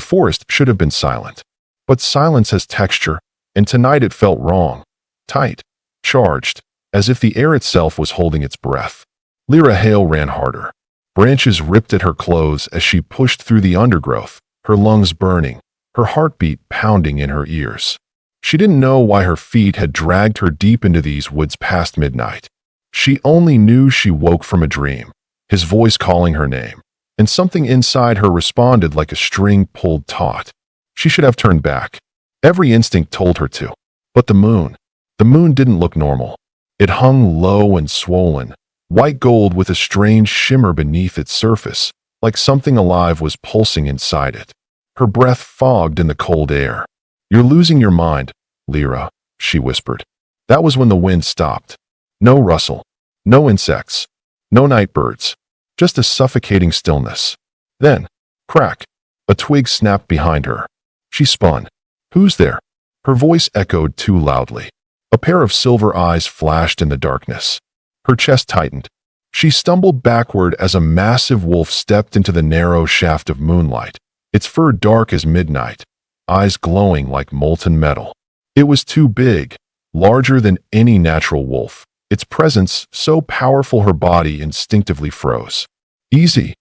forest should have been silent. But silence has texture, and tonight it felt wrong. Tight, charged, as if the air itself was holding its breath. Lira Hale ran harder. Branches ripped at her clothes as she pushed through the undergrowth, her lungs burning, her heartbeat pounding in her ears. She didn't know why her feet had dragged her deep into these woods past midnight. She only knew she woke from a dream, his voice calling her name, and something inside her responded like a string pulled taut. She should have turned back. Every instinct told her to. But the moon didn't look normal. It hung low and swollen, white gold with a strange shimmer beneath its surface, like something alive was pulsing inside it. Her breath fogged in the cold air. "You're losing your mind, Lira," she whispered. That was when the wind stopped. No rustle, no insects, no night birds, just a suffocating stillness. Then, crack, a twig snapped behind her. She spun. "Who's there?" Her voice echoed too loudly. A pair of silver eyes flashed in the darkness. Her chest tightened. She stumbled backward as a massive wolf stepped into the narrow shaft of moonlight, its fur dark as midnight, eyes glowing like molten metal. It was too big, larger than any natural wolf, its presence so powerful her body instinctively froze. "Easy,"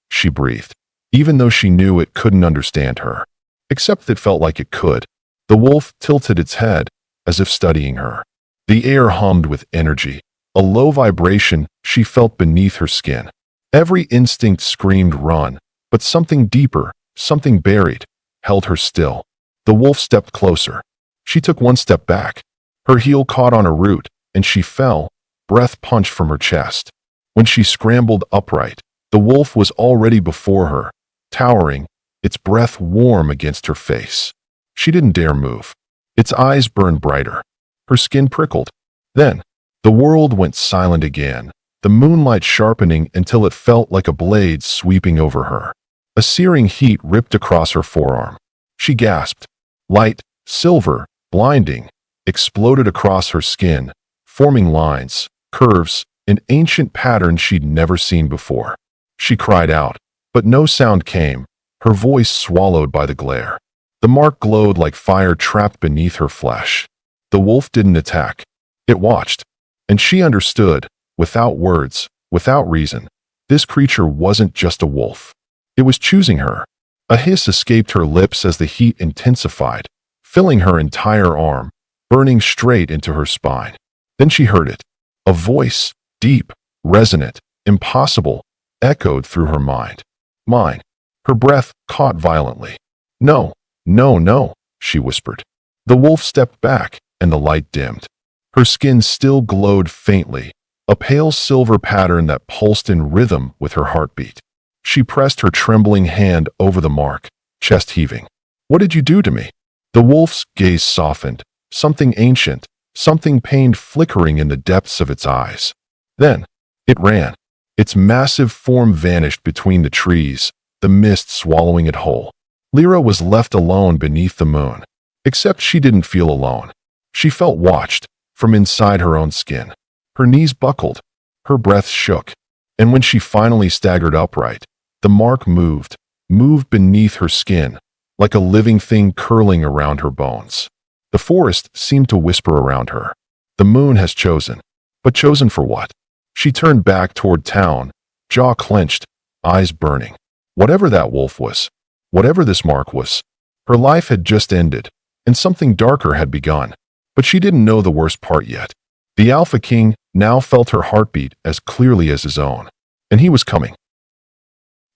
she breathed, even though she knew it couldn't understand her. Except it felt like it could. The wolf tilted its head, as if studying her. The air hummed with energy, a low vibration she felt beneath her skin. Every instinct screamed run, but something deeper, something buried, held her still. The wolf stepped closer. She took one step back. Her heel caught on a root, and she fell, breath punched from her chest. When she scrambled upright, the wolf was already before her, towering, its breath warm against her face. She didn't dare move. Its eyes burned brighter. Her skin prickled. Then, the world went silent again, the moonlight sharpening until it felt like a blade sweeping over her. A searing heat ripped across her forearm. She gasped. Light, silver, blinding, exploded across her skin, forming lines, curves, an ancient pattern she'd never seen before. She cried out, but no sound came, her voice swallowed by the glare. The mark glowed like fire trapped beneath her flesh. The wolf didn't attack. It watched. And she understood, without words, without reason, this creature wasn't just a wolf. It was choosing her. A hiss escaped her lips as the heat intensified, filling her entire arm, burning straight into her spine. Then she heard it. A voice, deep, resonant, impossible, echoed through her mind. Mine. Her breath caught violently. "No, no, no," she whispered. The wolf stepped back, and the light dimmed. Her skin still glowed faintly, a pale silver pattern that pulsed in rhythm with her heartbeat. She pressed her trembling hand over the mark, chest heaving. "What did you do to me?" The wolf's gaze softened, something ancient, something pained flickering in the depths of its eyes. Then, it ran. Its massive form vanished between the trees, the mist swallowing it whole. Lira was left alone beneath the moon. Except she didn't feel alone. She felt watched, from inside her own skin. Her knees buckled. Her breath shook. And when she finally staggered upright, the mark moved beneath her skin, like a living thing curling around her bones. The forest seemed to whisper around her. The moon has chosen. But chosen for what? She turned back toward town, jaw clenched, eyes burning. Whatever that wolf was, whatever this mark was, her life had just ended, and something darker had begun. But she didn't know the worst part yet. The Alpha King now felt her heartbeat as clearly as his own. And he was coming.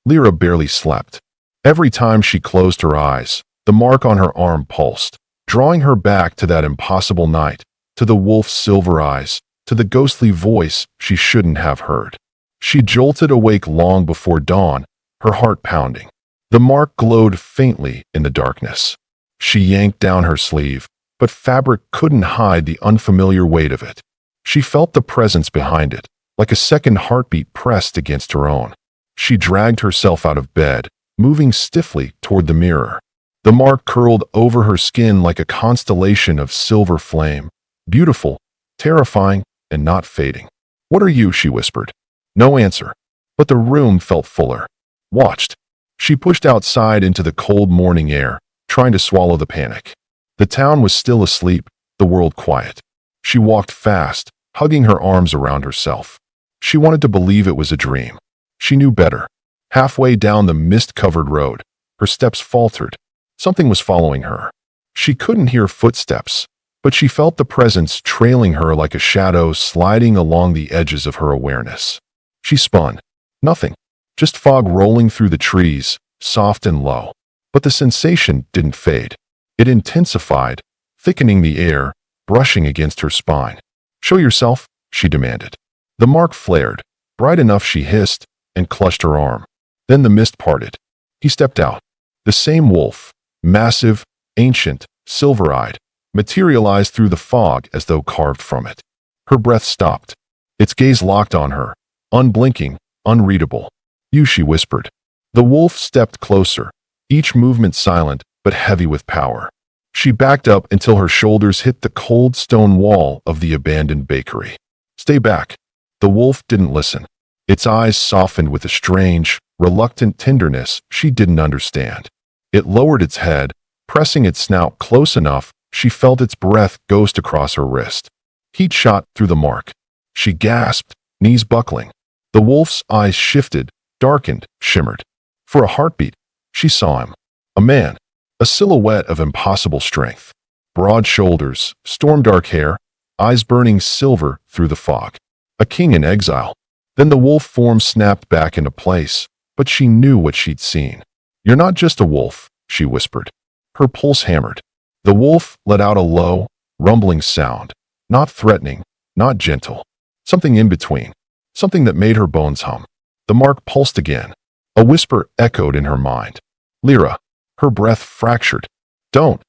Lira barely slept. Every time she closed her eyes, the mark on her arm pulsed, drawing her back to that impossible night, to the wolf's silver eyes, to the ghostly voice she shouldn't have heard. She jolted awake long before dawn, her heart pounding. The mark glowed faintly in the darkness. She yanked down her sleeve, but fabric couldn't hide the unfamiliar weight of it. She felt the presence behind it, like a second heartbeat pressed against her own. She dragged herself out of bed, moving stiffly toward the mirror. The mark curled over her skin like a constellation of silver flame, beautiful, terrifying, and not fading. "What are you?" she whispered. No answer, but the room felt fuller. Watched. She pushed outside into the cold morning air, trying to swallow the panic. The town was still asleep, the world quiet. She walked fast, hugging her arms around herself. She wanted to believe it was a dream. She knew better. Halfway down the mist-covered road, her steps faltered. Something was following her. She couldn't hear footsteps, but she felt the presence trailing her like a shadow sliding along the edges of her awareness. She spun. Nothing. Just fog rolling through the trees, soft and low. But the sensation didn't fade. It intensified, thickening the air, brushing against her spine. "Show yourself," she demanded. The mark flared, bright enough she hissed, and clutched her arm. Then the mist parted. He stepped out. The same wolf, massive, ancient, silver-eyed, materialized through the fog as though carved from it. Her breath stopped. Its gaze locked on her, unblinking, unreadable. "You," she whispered. The wolf stepped closer, each movement silent but heavy with power. She backed up until her shoulders hit the cold stone wall of the abandoned bakery. "Stay back." The wolf didn't listen. Its eyes softened with a strange, reluctant tenderness she didn't understand. It lowered its head, pressing its snout close enough she felt its breath ghost across her wrist. Heat shot through the mark. She gasped, knees buckling. The wolf's eyes shifted, darkened, shimmered. For a heartbeat, she saw him. A man, a silhouette of impossible strength. Broad shoulders, storm-dark hair, eyes burning silver through the fog. A king in exile. Then the wolf form snapped back into place, but she knew what she'd seen. "You're not just a wolf," she whispered. Her pulse hammered. The wolf let out a low, rumbling sound, not threatening, not gentle. Something in between. Something that made her bones hum. The mark pulsed again. A whisper echoed in her mind. "Lira." Her breath fractured. Don't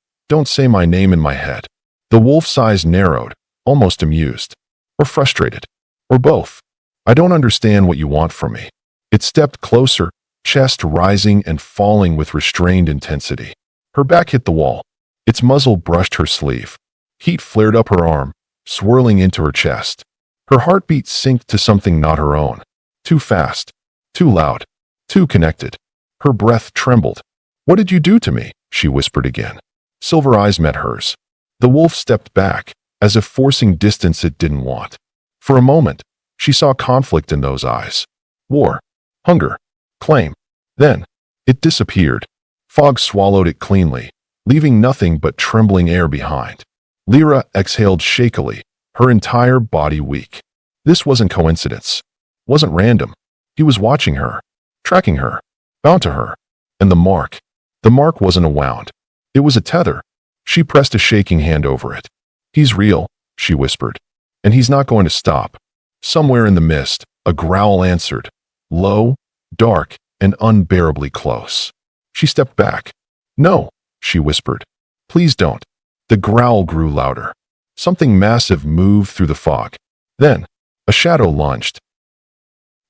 say my name in my head." The wolf's eyes narrowed, almost amused. Or frustrated. Or both. "I don't understand what you want from me." It stepped closer, chest rising and falling with restrained intensity. Her back hit the wall. Its muzzle brushed her sleeve. Heat flared up her arm, swirling into her chest. Her heartbeat synced to something not her own. Too fast. Too loud. Too connected. Her breath trembled. "What did you do to me?" she whispered again. Silver eyes met hers. The wolf stepped back, as if forcing distance it didn't want. For a moment, she saw conflict in those eyes. War. Hunger. Claim. Then, it disappeared. Fog swallowed it cleanly, leaving nothing but trembling air behind. Lira exhaled shakily, her entire body weak. This wasn't coincidence. Wasn't random. He was watching her, tracking her, bound to her. And the mark. The mark wasn't a wound. It was a tether. She pressed a shaking hand over it. "He's real," she whispered. "And he's not going to stop." Somewhere in the mist, a growl answered. Low, dark, and unbearably close. She stepped back. "No," she whispered. "Please don't." The growl grew louder. Something massive moved through the fog. Then, a shadow lunged.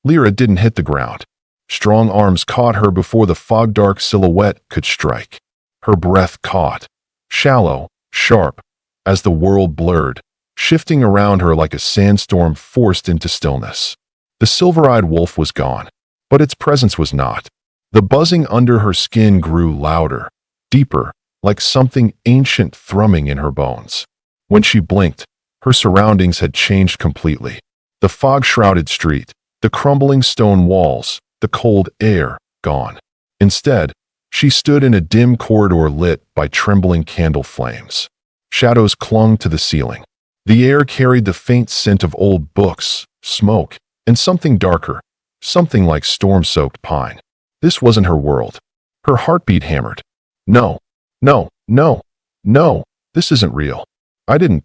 Lira didn't hit the ground. Strong arms caught her before the fog-dark silhouette could strike. Her breath caught, shallow, sharp, as the world blurred, shifting around her like a sandstorm forced into stillness. The silver-eyed wolf was gone, but its presence was not. The buzzing under her skin grew louder, deeper, like something ancient thrumming in her bones. When she blinked, her surroundings had changed completely. The fog-shrouded street, the crumbling stone walls, the cold air, gone. Instead, she stood in a dim corridor lit by trembling candle flames. Shadows clung to the ceiling. The air carried the faint scent of old books, smoke, and something darker, something like storm-soaked pine. This wasn't her world. Her heartbeat hammered. No, no, no, no, this isn't real.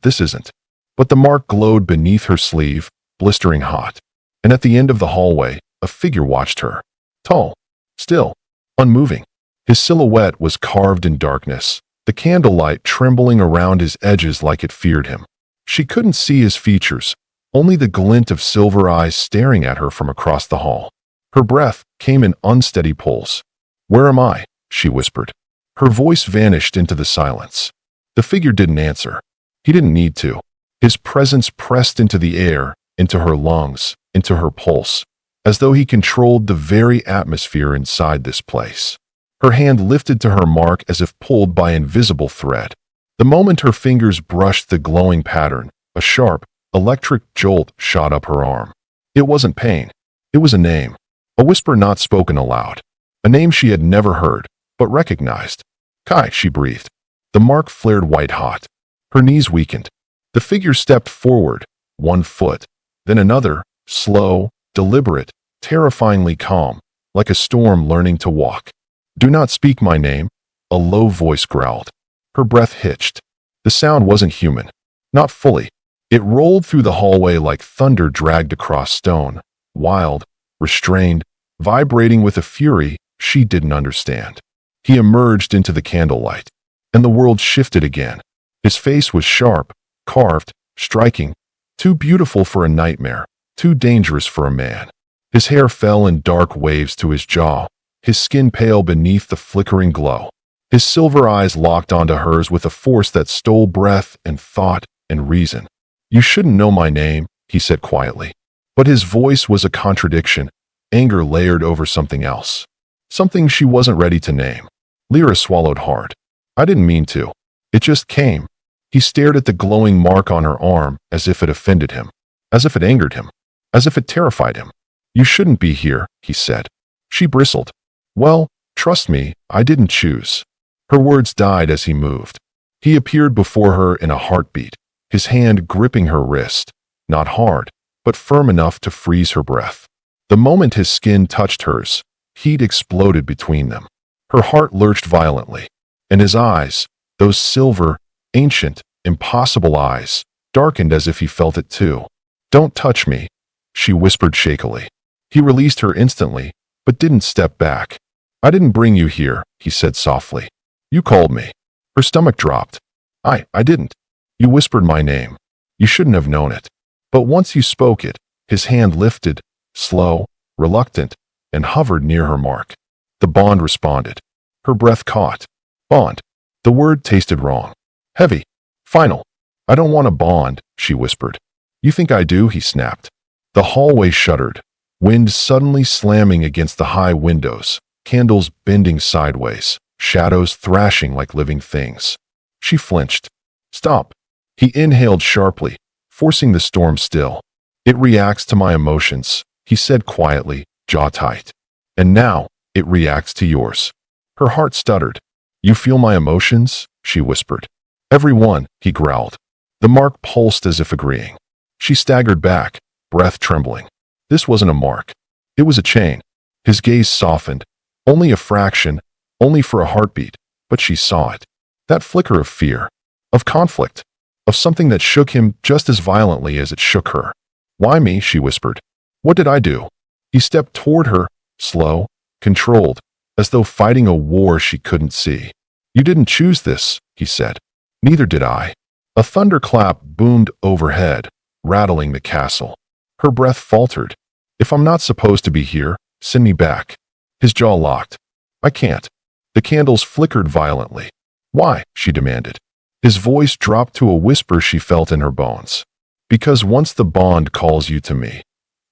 This isn't. But the mark glowed beneath her sleeve, blistering hot. And at the end of the hallway, a figure watched her. Tall, still, unmoving. His silhouette was carved in darkness, the candlelight trembling around his edges like it feared him. She couldn't see his features, only the glint of silver eyes staring at her from across the hall. Her breath came in unsteady pulls. "Where am I?" she whispered. Her voice vanished into the silence. The figure didn't answer. He didn't need to. His presence pressed into the air, into her lungs, into her pulse. as though he controlled the very atmosphere inside this place. Her hand lifted to her mark as if pulled by invisible thread. The moment her fingers brushed the glowing pattern, a sharp, electric jolt shot up her arm. It wasn't pain. It was a name. A whisper not spoken aloud. A name she had never heard, but recognized. Kai, she breathed. The mark flared white-hot. Her knees weakened. The figure stepped forward, one foot, then another, slow, deliberate, terrifyingly calm, like a storm learning to walk. "Do not speak my name," a low voice growled. Her breath hitched. The sound wasn't human. Not fully. It rolled through the hallway like thunder dragged across stone, wild, restrained, vibrating with a fury she didn't understand. He emerged into the candlelight, and the world shifted again. His face was sharp, carved, striking, too beautiful for a nightmare, too dangerous for a man. His hair fell in dark waves to his jaw, his skin pale beneath the flickering glow. His silver eyes locked onto hers with a force that stole breath and thought and reason. "You shouldn't know my name," he said quietly. But his voice was a contradiction, anger layered over something else. Something she wasn't ready to name. Lira swallowed hard. "I didn't mean to. It just came." He stared at the glowing mark on her arm as if it offended him, as if it angered him, as if it terrified him. "You shouldn't be here," he said. She bristled. "Well, trust me, I didn't choose." Her words died as he moved. He appeared before her in a heartbeat, his hand gripping her wrist, not hard, but firm enough to freeze her breath. The moment his skin touched hers, heat exploded between them. Her heart lurched violently, and his eyes, those silver, ancient, impossible eyes, darkened as if he felt it too. "Don't touch me," she whispered shakily. He released her instantly, but didn't step back. "I didn't bring you here," he said softly. "You called me." Her stomach dropped. I didn't. You whispered my name. You shouldn't have known it. But once you spoke it," his hand lifted, slow, reluctant, and hovered near her mark. The bond responded. Her breath caught. Bond. The word tasted wrong. Heavy. Final. "I don't want a bond," she whispered. "You think I do?" he snapped. The hallway shuddered, wind suddenly slamming against the high windows, candles bending sideways, shadows thrashing like living things. She flinched. "Stop." He inhaled sharply, forcing the storm still. "It reacts to my emotions," he said quietly, jaw tight. "And now, it reacts to yours." Her heart stuttered. "You feel my emotions?" she whispered. "Every one," he growled. The mark pulsed as if agreeing. She staggered back, breath trembling. This wasn't a mark. It was a chain. His gaze softened. Only a fraction, only for a heartbeat, but she saw it. That flicker of fear, of conflict, of something that shook him just as violently as it shook her. "Why me?" she whispered. "What did I do?" He stepped toward her, slow, controlled, as though fighting a war she couldn't see. "You didn't choose this," he said. "Neither did I." A thunderclap boomed overhead, rattling the castle. Her breath faltered. "If I'm not supposed to be here, send me back." His jaw locked. "I can't." The candles flickered violently. "Why?" she demanded. His voice dropped to a whisper she felt in her bones. "Because once the bond calls you to me."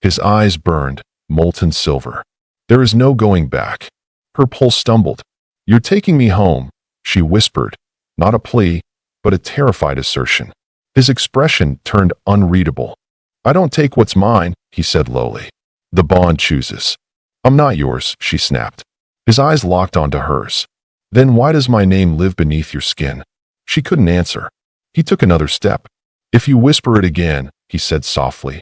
His eyes burned, molten silver. "There is no going back." Her pulse stumbled. "You're taking me home," she whispered, not a plea, but a terrified assertion. His expression turned unreadable. "I don't take what's mine," he said lowly. "The bond chooses." "I'm not yours," she snapped. His eyes locked onto hers. "Then why does my name live beneath your skin?" She couldn't answer. He took another step. "If you whisper it again," he said softly,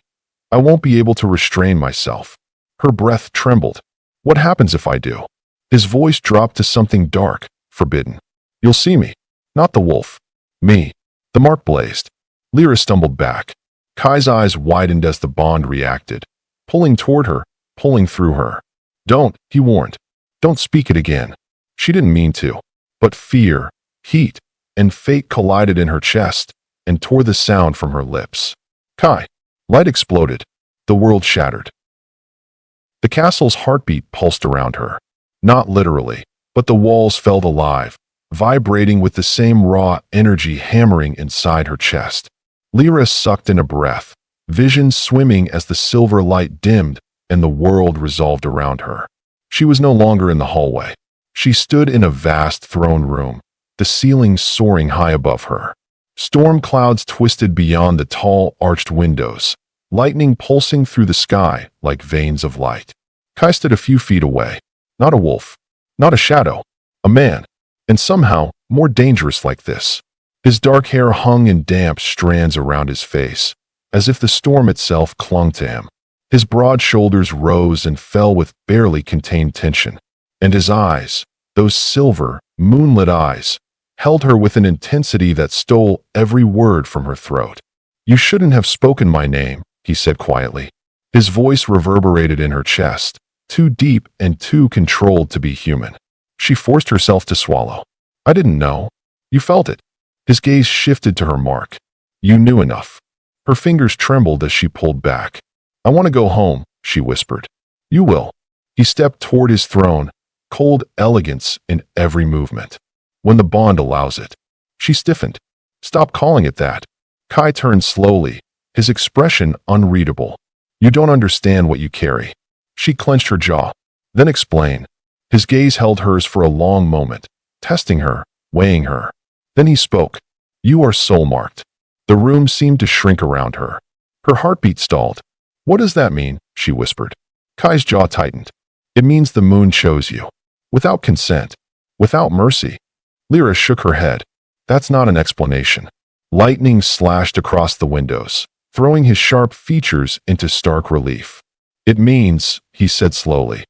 "I won't be able to restrain myself." Her breath trembled. "What happens if I do?" His voice dropped to something dark, forbidden. "You'll see me. Not the wolf. Me." The mark blazed. Lira stumbled back. Kai's eyes widened as the bond reacted, pulling toward her, pulling through her. "Don't," he warned. "Don't speak it again." She didn't mean to. But fear, heat, and fate collided in her chest and tore the sound from her lips. "Kai." Light exploded. The world shattered. The castle's heartbeat pulsed around her. Not literally, but the walls felt alive, vibrating with the same raw energy hammering inside her chest. Lira sucked in a breath, vision swimming as the silver light dimmed and the world resolved around her. She was no longer in the hallway. She stood in a vast throne room, the ceiling soaring high above her. Storm clouds twisted beyond the tall, arched windows, lightning pulsing through the sky like veins of light. Kai stood a few feet away. Not a wolf, not a shadow, a man, and somehow more dangerous like this. His dark hair hung in damp strands around his face, as if the storm itself clung to him. His broad shoulders rose and fell with barely contained tension, and his eyes, those silver, moonlit eyes, held her with an intensity that stole every word from her throat. "You shouldn't have spoken my name," he said quietly. His voice reverberated in her chest, too deep and too controlled to be human. She forced herself to swallow. "I didn't know. You felt it." His gaze shifted to her mark. "You knew enough." Her fingers trembled as she pulled back. "I want to go home," she whispered. "You will." He stepped toward his throne, cold elegance in every movement. "When the bond allows it." She stiffened. "Stop calling it that." Kai turned slowly, his expression unreadable. "You don't understand what you carry." She clenched her jaw. "Then explain." His gaze held hers for a long moment, testing her, weighing her. Then he spoke. "You are soul-marked." The room seemed to shrink around her. Her heartbeat stalled. "What does that mean?" she whispered. Kai's jaw tightened. "It means the moon chose you. Without consent. Without mercy." Lira shook her head. "That's not an explanation." Lightning slashed across the windows, throwing his sharp features into stark relief. "It means," he said slowly,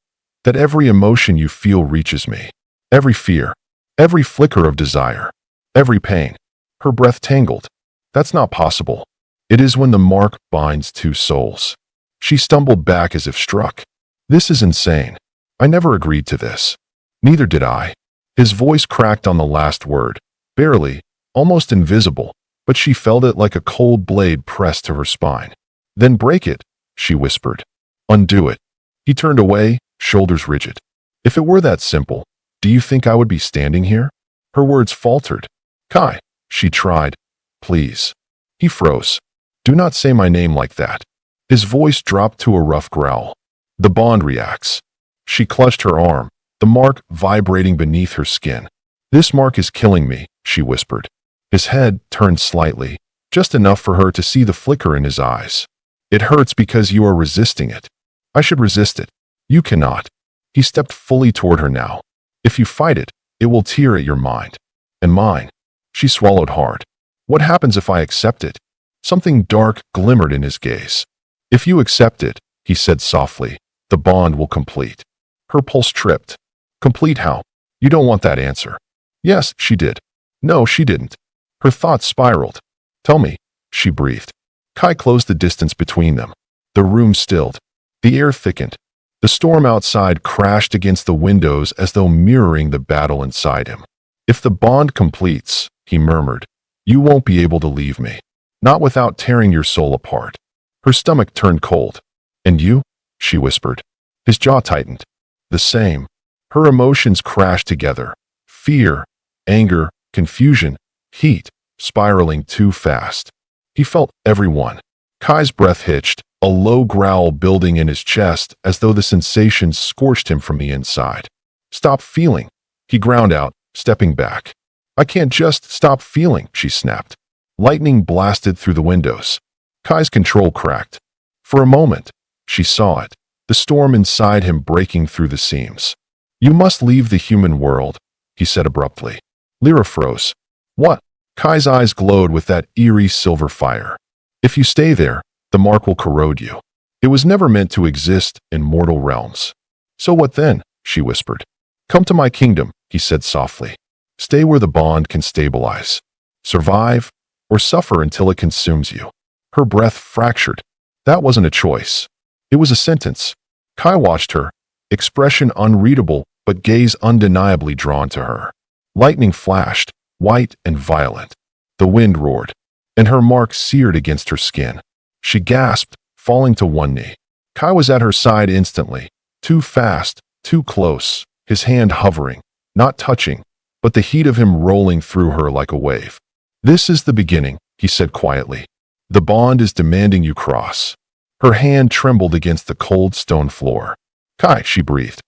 "that every emotion you feel reaches me. Every fear. Every flicker of desire. Every pain." Her breath tangled. "That's not possible." "It is when the mark binds two souls." She stumbled back as if struck. "This is insane. I never agreed to this." "Neither did I." His voice cracked on the last word, barely, almost invisible, but she felt it like a cold blade pressed to her spine. "Then break it," she whispered. "Undo it." He turned away, shoulders rigid. "If it were that simple, do you think I would be standing here?" Her words faltered. "Kai," she tried. "Please." He froze. "Do not say my name like that." His voice dropped to a rough growl. "The bond reacts." She clutched her arm, the mark vibrating beneath her skin. "This mark is killing me," she whispered. His head turned slightly, just enough for her to see the flicker in his eyes. "It hurts because you are resisting it." "I should resist it." "You cannot." He stepped fully toward her now. "If you fight it, it will tear at your mind. And mine." She swallowed hard. "What happens if I accept it?" Something dark glimmered in his gaze. "If you accept it," he said softly, "the bond will complete." Her pulse tripped. "Complete how?" "You don't want that answer." "Yes, she did." "No, she didn't." Her thoughts spiraled. "Tell me," she breathed. Kai closed the distance between them. The room stilled. The air thickened. The storm outside crashed against the windows as though mirroring the battle inside him. "If the bond completes," he murmured, "you won't be able to leave me. Not without tearing your soul apart." Her stomach turned cold. "And you?" she whispered. His jaw tightened. "The same." Her emotions crashed together. Fear, anger, confusion, heat, spiraling too fast. He felt every one. Kai's breath hitched, a low growl building in his chest as though the sensation scorched him from the inside. "Stop feeling," he ground out, stepping back. "I can't just stop feeling," she snapped. Lightning blasted through the windows. Kai's control cracked. For a moment, she saw it, the storm inside him breaking through the seams. "You must leave the human world," he said abruptly. Lira froze. "What?" Kai's eyes glowed with that eerie silver fire. "If you stay there, the mark will corrode you. It was never meant to exist in mortal realms." "So what then?" she whispered. "Come to my kingdom," he said softly. "Stay where the bond can stabilize. Survive, or suffer until it consumes you." Her breath fractured. That wasn't a choice. It was a sentence. Kai watched her, expression unreadable but gaze undeniably drawn to her. Lightning flashed, white and violent. The wind roared, and her mark seared against her skin. She gasped, falling to one knee. Kai was at her side instantly, too fast, too close, his hand hovering, not touching, but the heat of him rolling through her like a wave. "This is the beginning," he said quietly. "The bond is demanding you cross." Her hand trembled against the cold stone floor. "Kai," she breathed.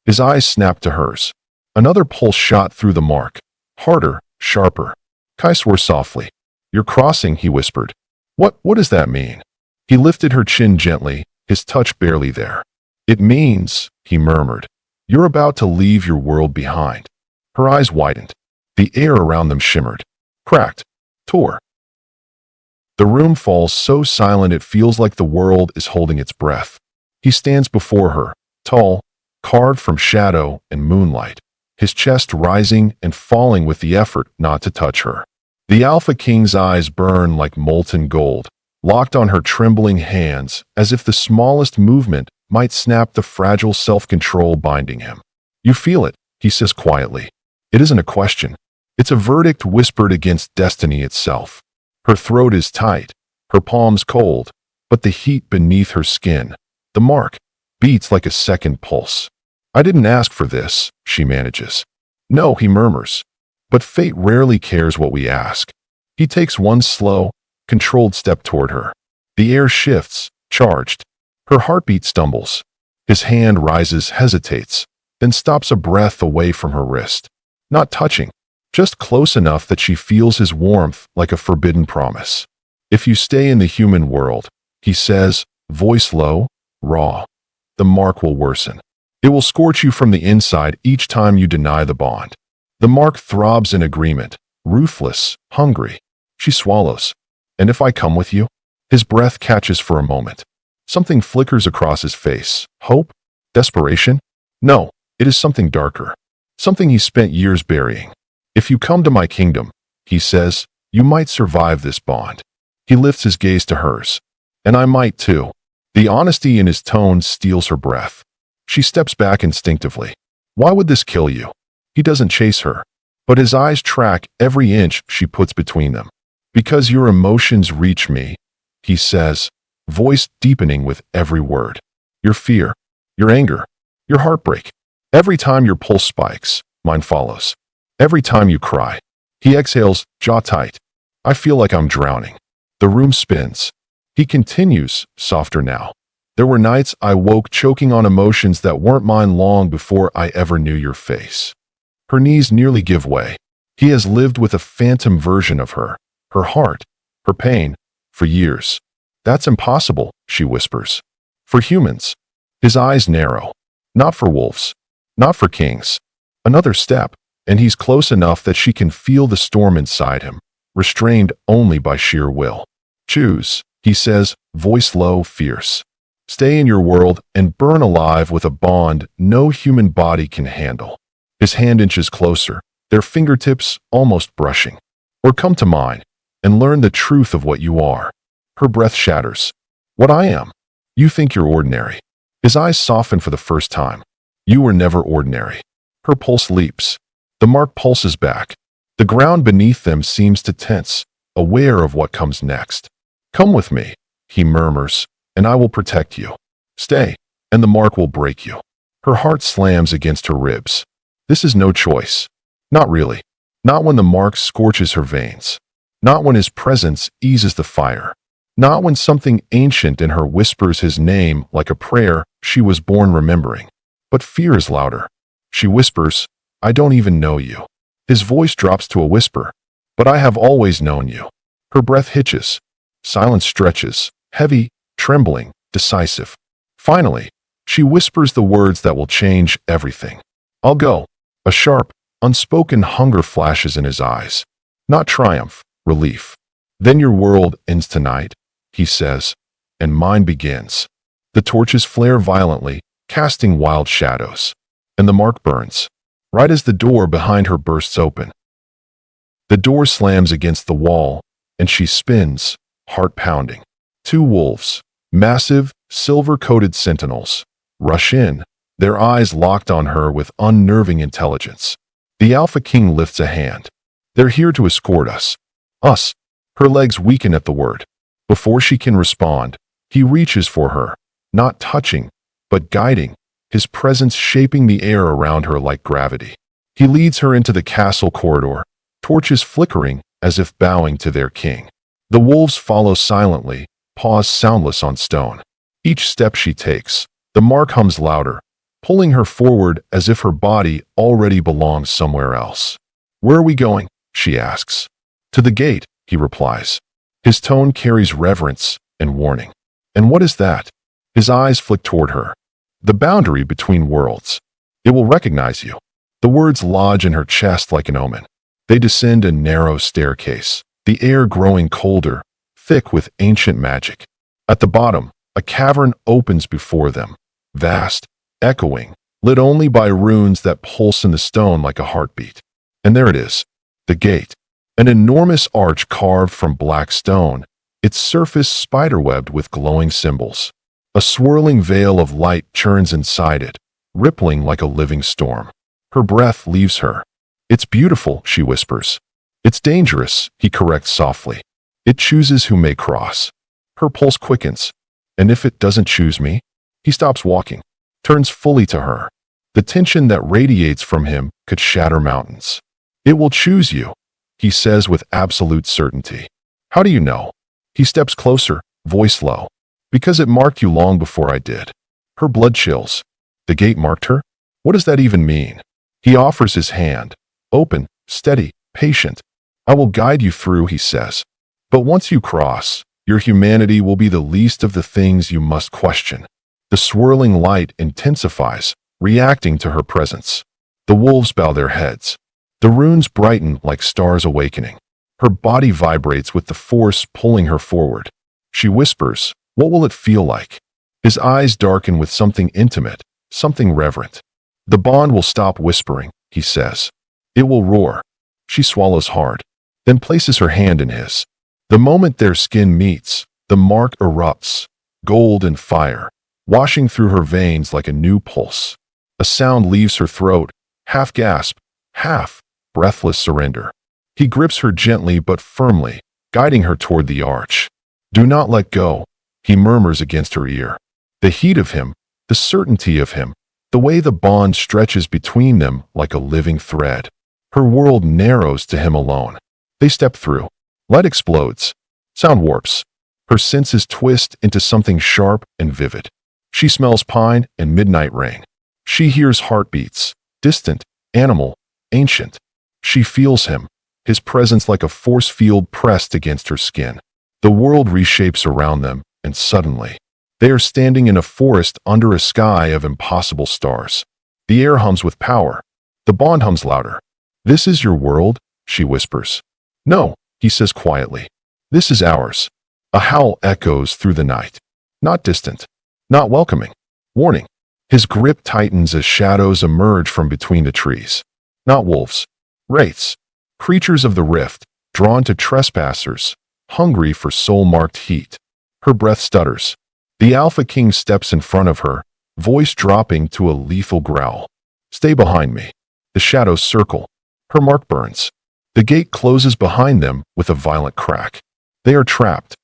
His eyes snapped to hers. Another pulse shot through the mark. Harder, sharper. Kai swore softly. "You're crossing," he whispered. What does that mean?" He lifted her chin gently, his touch barely there. "It means," he murmured, "you're about to leave your world behind." Her eyes widened. The air around them shimmered, cracked, tore. The room falls so silent it feels like the world is holding its breath. He stands before her, tall, carved from shadow and moonlight, his chest rising and falling with the effort not to touch her. The Alpha King's eyes burn like molten gold, locked on her trembling hands as if the smallest movement might snap the fragile self-control binding him. "You feel it," he says quietly. It isn't a question. It's a verdict whispered against destiny itself. Her throat is tight, her palms cold, but the heat beneath her skin, the mark, beats like a second pulse. "I didn't ask for this," she manages. "No," he murmurs. But fate rarely cares what we ask. He takes one slow, controlled step toward her. The air shifts, charged. Her heartbeat stumbles. His hand rises, hesitates, then stops a breath away from her wrist. Not touching, just close enough that she feels his warmth like a forbidden promise. "If you stay in the human world," he says, voice low, raw, "the mark will worsen. It will scorch you from the inside each time you deny the bond." The mark throbs in agreement, ruthless, hungry. She swallows. "And if I come with you?" His breath catches for a moment. Something flickers across his face. Hope? Desperation? No, it is something darker. Something he spent years burying. "If you come to my kingdom," he says, "you might survive this bond." He lifts his gaze to hers. "And I might too." The honesty in his tone steals her breath. She steps back instinctively. Why would this kill you? He doesn't chase her, but his eyes track every inch she puts between them. "Because your emotions reach me," he says, voice deepening with every word. "Your fear, your anger, your heartbreak. Every time your pulse spikes, mine follows. Every time you cry." He exhales, jaw tight. "I feel like I'm drowning." The room spins. He continues, softer now. "There were nights I woke choking on emotions that weren't mine long before I ever knew your face." Her knees nearly give way. He has lived with a phantom version of her, her heart, her pain, for years. "That's impossible," she whispers. "For humans." His eyes narrow. "Not for wolves. Not for kings." Another step, and he's close enough that she can feel the storm inside him, restrained only by sheer will. "Choose," he says, voice low, fierce. "Stay in your world and burn alive with a bond no human body can handle." His hand inches closer, their fingertips almost brushing. "Or come to mine and learn the truth of what you are." Her breath shatters. "What I am? You think you're ordinary." His eyes soften for the first time. "You were never ordinary." Her pulse leaps. The mark pulses back. The ground beneath them seems to tense, aware of what comes next. "Come with me," he murmurs, "and I will protect you. Stay, and the mark will break you." Her heart slams against her ribs. This is no choice. Not really. Not when the mark scorches her veins. Not when his presence eases the fire. Not when something ancient in her whispers his name like a prayer she was born remembering. But fear is louder. She whispers, "I don't even know you." His voice drops to a whisper, "But I have always known you." Her breath hitches. Silence stretches, heavy, trembling, decisive. Finally, she whispers the words that will change everything. "I'll go." A sharp, unspoken hunger flashes in his eyes. Not triumph, relief. "Then your world ends tonight," he says, "and mine begins." The torches flare violently, casting wild shadows. And the mark burns, right as the door behind her bursts open. The door slams against the wall, and she spins, heart pounding. Two wolves, massive, silver-coated sentinels, rush in, their eyes locked on her with unnerving intelligence. The Alpha King lifts a hand. "They're here to escort us." "Us." Her legs weaken at the word. Before she can respond, he reaches for her, not touching, but guiding, his presence shaping the air around her like gravity. He leads her into the castle corridor, torches flickering as if bowing to their king. The wolves follow silently, paws soundless on stone. Each step she takes, the mark hums louder, pulling her forward as if her body already belongs somewhere else. "Where are we going?" she asks. "To the gate," he replies. His tone carries reverence and warning. "And what is that?" His eyes flick toward her. "The boundary between worlds. It will recognize you." The words lodge in her chest like an omen. They descend a narrow staircase, the air growing colder, thick with ancient magic. At the bottom, a cavern opens before them, vast, echoing, lit only by runes that pulse in the stone like a heartbeat. And there it is, the gate. An enormous arch carved from black stone, its surface spiderwebbed with glowing symbols. A swirling veil of light churns inside it, rippling like a living storm. Her breath leaves her. "It's beautiful," she whispers. "It's dangerous," he corrects softly. "It chooses who may cross." Her pulse quickens. "And if it doesn't choose me?" He stops walking, turns fully to her. The tension that radiates from him could shatter mountains. "It will choose you," he says with absolute certainty. "How do you know?" He steps closer, voice low. "Because it marked you long before I did." Her blood chills. The gate marked her? What does that even mean? He offers his hand. Open, steady, patient. "I will guide you through," he says. "But once you cross, your humanity will be the least of the things you must question." The swirling light intensifies, reacting to her presence. The wolves bow their heads. The runes brighten like stars awakening. Her body vibrates with the force pulling her forward. She whispers, "What will it feel like?" His eyes darken with something intimate, something reverent. "The bond will stop whispering," he says. "It will roar." She swallows hard, then places her hand in his. The moment their skin meets, the mark erupts, gold and fire, washing through her veins like a new pulse. A sound leaves her throat, half gasp, half breathless surrender. He grips her gently but firmly, guiding her toward the arch. "Do not let go," he murmurs against her ear. The heat of him, the certainty of him, the way the bond stretches between them like a living thread. Her world narrows to him alone. They step through. Light explodes. Sound warps. Her senses twist into something sharp and vivid. She smells pine and midnight rain. She hears heartbeats, distant, animal, ancient. She feels him, his presence like a force field pressed against her skin. The world reshapes around them, and suddenly, they are standing in a forest under a sky of impossible stars. The air hums with power. The bond hums louder. "This is your world?" she whispers. "No," he says quietly. "This is ours." A howl echoes through the night. Not distant, not welcoming, warning. His grip tightens as shadows emerge from between the trees. Not wolves, wraiths, creatures of the rift, drawn to trespassers, hungry for soul-marked heat. Her breath stutters. The Alpha King steps in front of her, voice dropping to a lethal growl. "Stay behind me." The shadows circle. Her mark burns. The gate closes behind them with a violent crack. They are trapped.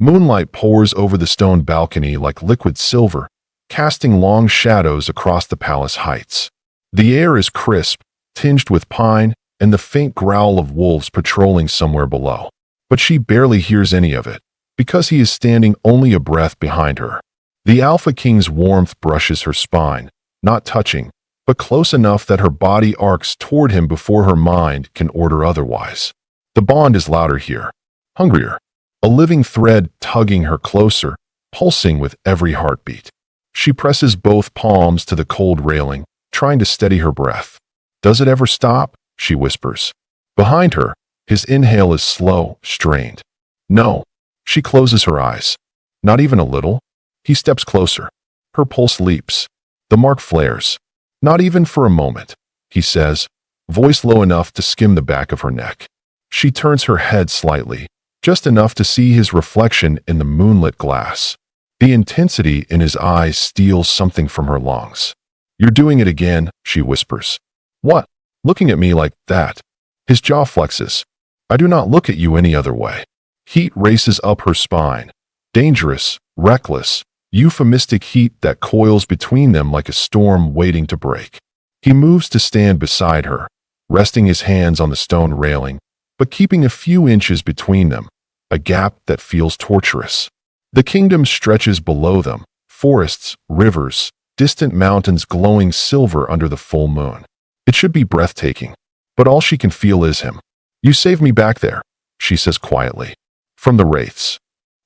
Moonlight pours over the stone balcony like liquid silver, casting long shadows across the palace heights. The air is crisp, tinged with pine, and the faint growl of wolves patrolling somewhere below. But she barely hears any of it, because he is standing only a breath behind her. The Alpha King's warmth brushes her spine, not touching, but close enough that her body arcs toward him before her mind can order otherwise. The bond is louder here, hungrier, a living thread tugging her closer, pulsing with every heartbeat. She presses both palms to the cold railing, trying to steady her breath. "Does it ever stop?" she whispers. Behind her, his inhale is slow, strained. "No." She closes her eyes. "Not even a little?" He steps closer. Her pulse leaps. The mark flares. "Not even for a moment," he says, voice low enough to skim the back of her neck. She turns her head slightly, just enough to see his reflection in the moonlit glass. The intensity in his eyes steals something from her lungs. "You're doing it again," she whispers. "What? Looking at me like that?" His jaw flexes. "I do not look at you any other way." Heat races up her spine. Dangerous, reckless, euphemistic heat that coils between them like a storm waiting to break. He moves to stand beside her, resting his hands on the stone railing, but keeping a few inches between them, a gap that feels torturous. The kingdom stretches below them, forests, rivers, distant mountains glowing silver under the full moon. It should be breathtaking, but all she can feel is him. "You saved me back there," she says quietly. "From the wraiths."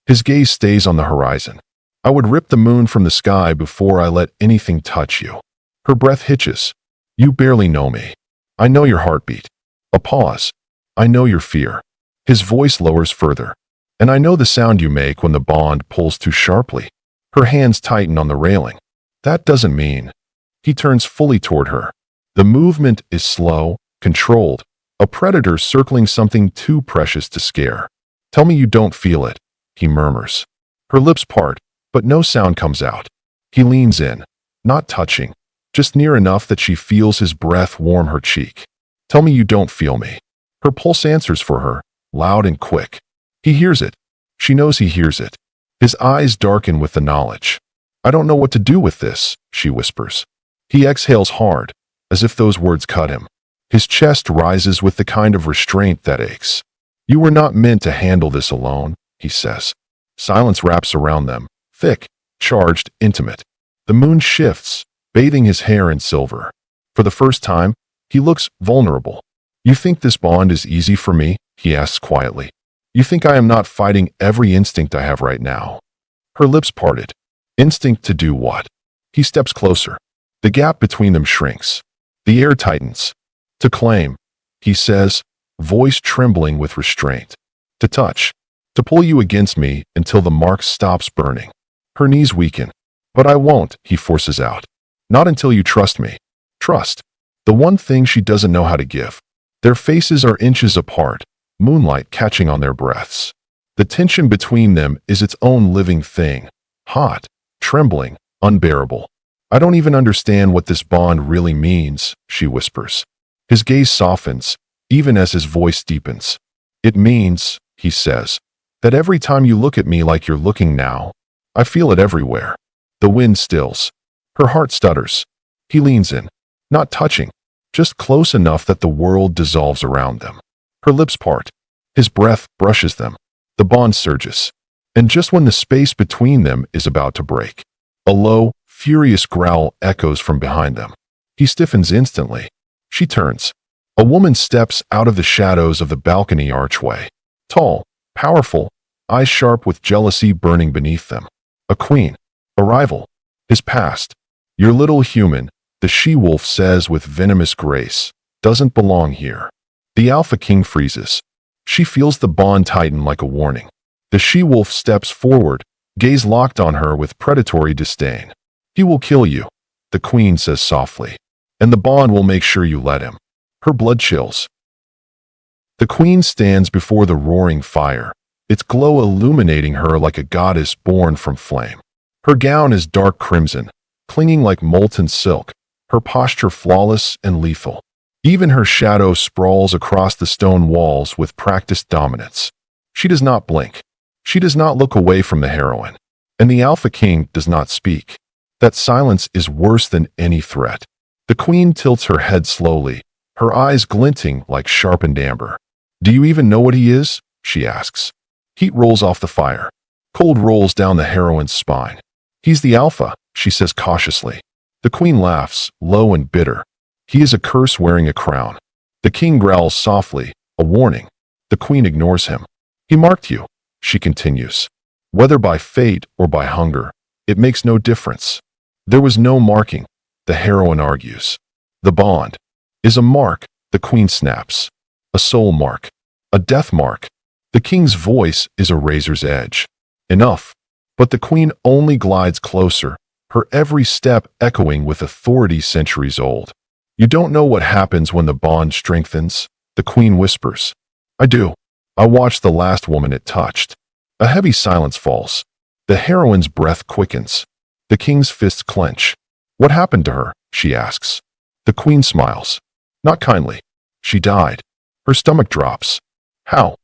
His gaze stays on the horizon. "I would rip the moon from the sky before I let anything touch you." Her breath hitches. "You barely know me. I know your heartbeat." A pause. "I know your fear." His voice lowers further. "And I know the sound you make when the bond pulls too sharply." Her hands tighten on the railing. "That doesn't mean." He turns fully toward her. The movement is slow, controlled, a predator circling something too precious to scare. "Tell me you don't feel it," he murmurs. Her lips part, but no sound comes out. He leans in, not touching, just near enough that she feels his breath warm her cheek. "Tell me you don't feel me." Her pulse answers for her, loud and quick. He hears it. She knows he hears it. His eyes darken with the knowledge. "I don't know what to do with this," she whispers. He exhales hard, as if those words cut him. His chest rises with the kind of restraint that aches. "You were not meant to handle this alone," he says. Silence wraps around them, thick, charged, intimate. The moon shifts, bathing his hair in silver. For the first time, he looks vulnerable. "You think this bond is easy for me?" he asks quietly. "You think I am not fighting every instinct I have right now?" Her lips parted. Instinct to do what? He steps closer. The gap between them shrinks. The air tightens. "To claim," he says, voice trembling with restraint. "To touch. To pull you against me until the mark stops burning." Her knees weaken. "But I won't," he forces out. "Not until you trust me." Trust. The one thing she doesn't know how to give. Their faces are inches apart, moonlight catching on their breaths. The tension between them is its own living thing. Hot, trembling, unbearable. "I don't even understand what this bond really means," she whispers. His gaze softens, even as his voice deepens. "It means," he says, "that every time you look at me like you're looking now, I feel it everywhere." The wind stills. Her heart stutters. He leans in, not touching, just close enough that the world dissolves around them. Her lips part. His breath brushes them. The bond surges. And just when the space between them is about to break, a low, furious growl echoes from behind them. He stiffens instantly. She turns. A woman steps out of the shadows of the balcony archway. Tall, powerful, eyes sharp with jealousy burning beneath them. A queen. A rival. His past. "Your little human," the she-wolf says with venomous grace, "doesn't belong here." The alpha king freezes. She feels the bond tighten like a warning. The she-wolf steps forward, gaze locked on her with predatory disdain. "He will kill you," the queen says softly, "and the bond will make sure you let him." Her blood chills. The queen stands before the roaring fire, its glow illuminating her like a goddess born from flame. Her gown is dark crimson, clinging like molten silk, her posture flawless and lethal. Even her shadow sprawls across the stone walls with practiced dominance. She does not blink. She does not look away from the heroine. And the Alpha King does not speak. That silence is worse than any threat. The queen tilts her head slowly, her eyes glinting like sharpened amber. "Do you even know what he is?" she asks. Heat rolls off the fire. Cold rolls down the heroine's spine. "He's the Alpha," she says cautiously. The queen laughs, low and bitter. "He is a curse wearing a crown." The king growls softly, a warning. The queen ignores him. "He marked you," she continues. "Whether by fate or by hunger, it makes no difference." "There was no marking," the heroine argues. "The bond is a mark," the queen snaps. "A soul mark. A death mark." The king's voice is a razor's edge. "Enough." But the queen only glides closer, her every step echoing with authority centuries old. "You don't know what happens when the bond strengthens," the queen whispers. "I do. I watched the last woman it touched." A heavy silence falls. The heroine's breath quickens. The king's fists clench. "What happened to her?" she asks. The queen smiles. Not kindly. "She died." Her stomach drops. "How?"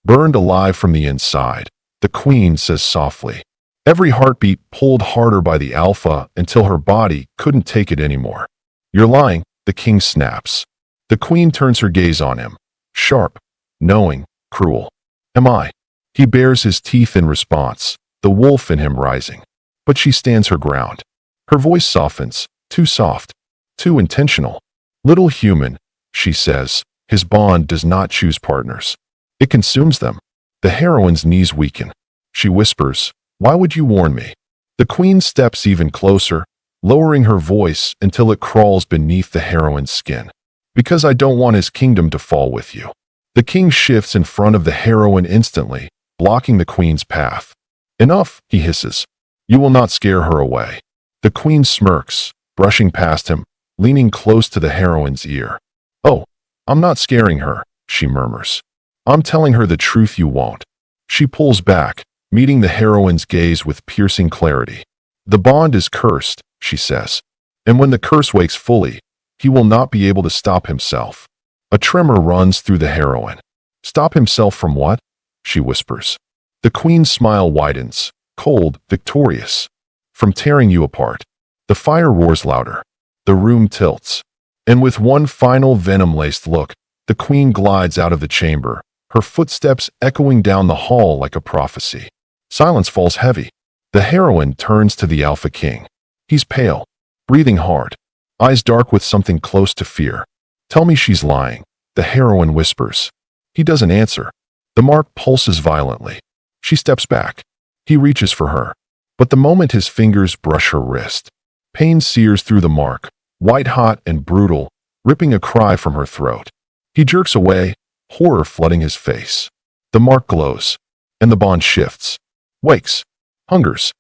"Burned alive from the inside," the queen says softly. Every heartbeat pulled harder by the Alpha until her body couldn't take it anymore. "You're lying," the king snaps. The queen turns her gaze on him. Sharp, knowing, cruel. "Am I?" He bares his teeth in response, the wolf in him rising. But she stands her ground. Her voice softens, too soft, too intentional. Little human, she says, his bond does not choose partners. It consumes them. The heroine's knees weaken. She whispers, "Why would you warn me?" The queen steps even closer, lowering her voice until it crawls beneath the heroine's skin. "Because I don't want his kingdom to fall with you." The king shifts in front of the heroine instantly, blocking the queen's path. "Enough," he hisses. "You will not scare her away." The queen smirks, brushing past him, leaning close to the heroine's ear. "Oh, I'm not scaring her," she murmurs. "I'm telling her the truth you won't." She pulls back, meeting the heroine's gaze with piercing clarity. "The bond is cursed," she says. "And when the curse wakes fully, he will not be able to stop himself." A tremor runs through the heroine. "Stop himself from what?" she whispers. The queen's smile widens, cold, victorious. "From tearing you apart." The fire roars louder. The room tilts. And with one final venom-laced look, the queen glides out of the chamber, her footsteps echoing down the hall like a prophecy. Silence falls heavy. The heroine turns to the Alpha King. He's pale, breathing hard, eyes dark with something close to fear. "Tell me she's lying," the heroine whispers. He doesn't answer. The mark pulses violently. She steps back. He reaches for her. But the moment his fingers brush her wrist, pain sears through the mark, white-hot and brutal, ripping a cry from her throat. He jerks away, horror flooding his face. The mark glows, and the bond shifts, wakes, hungers.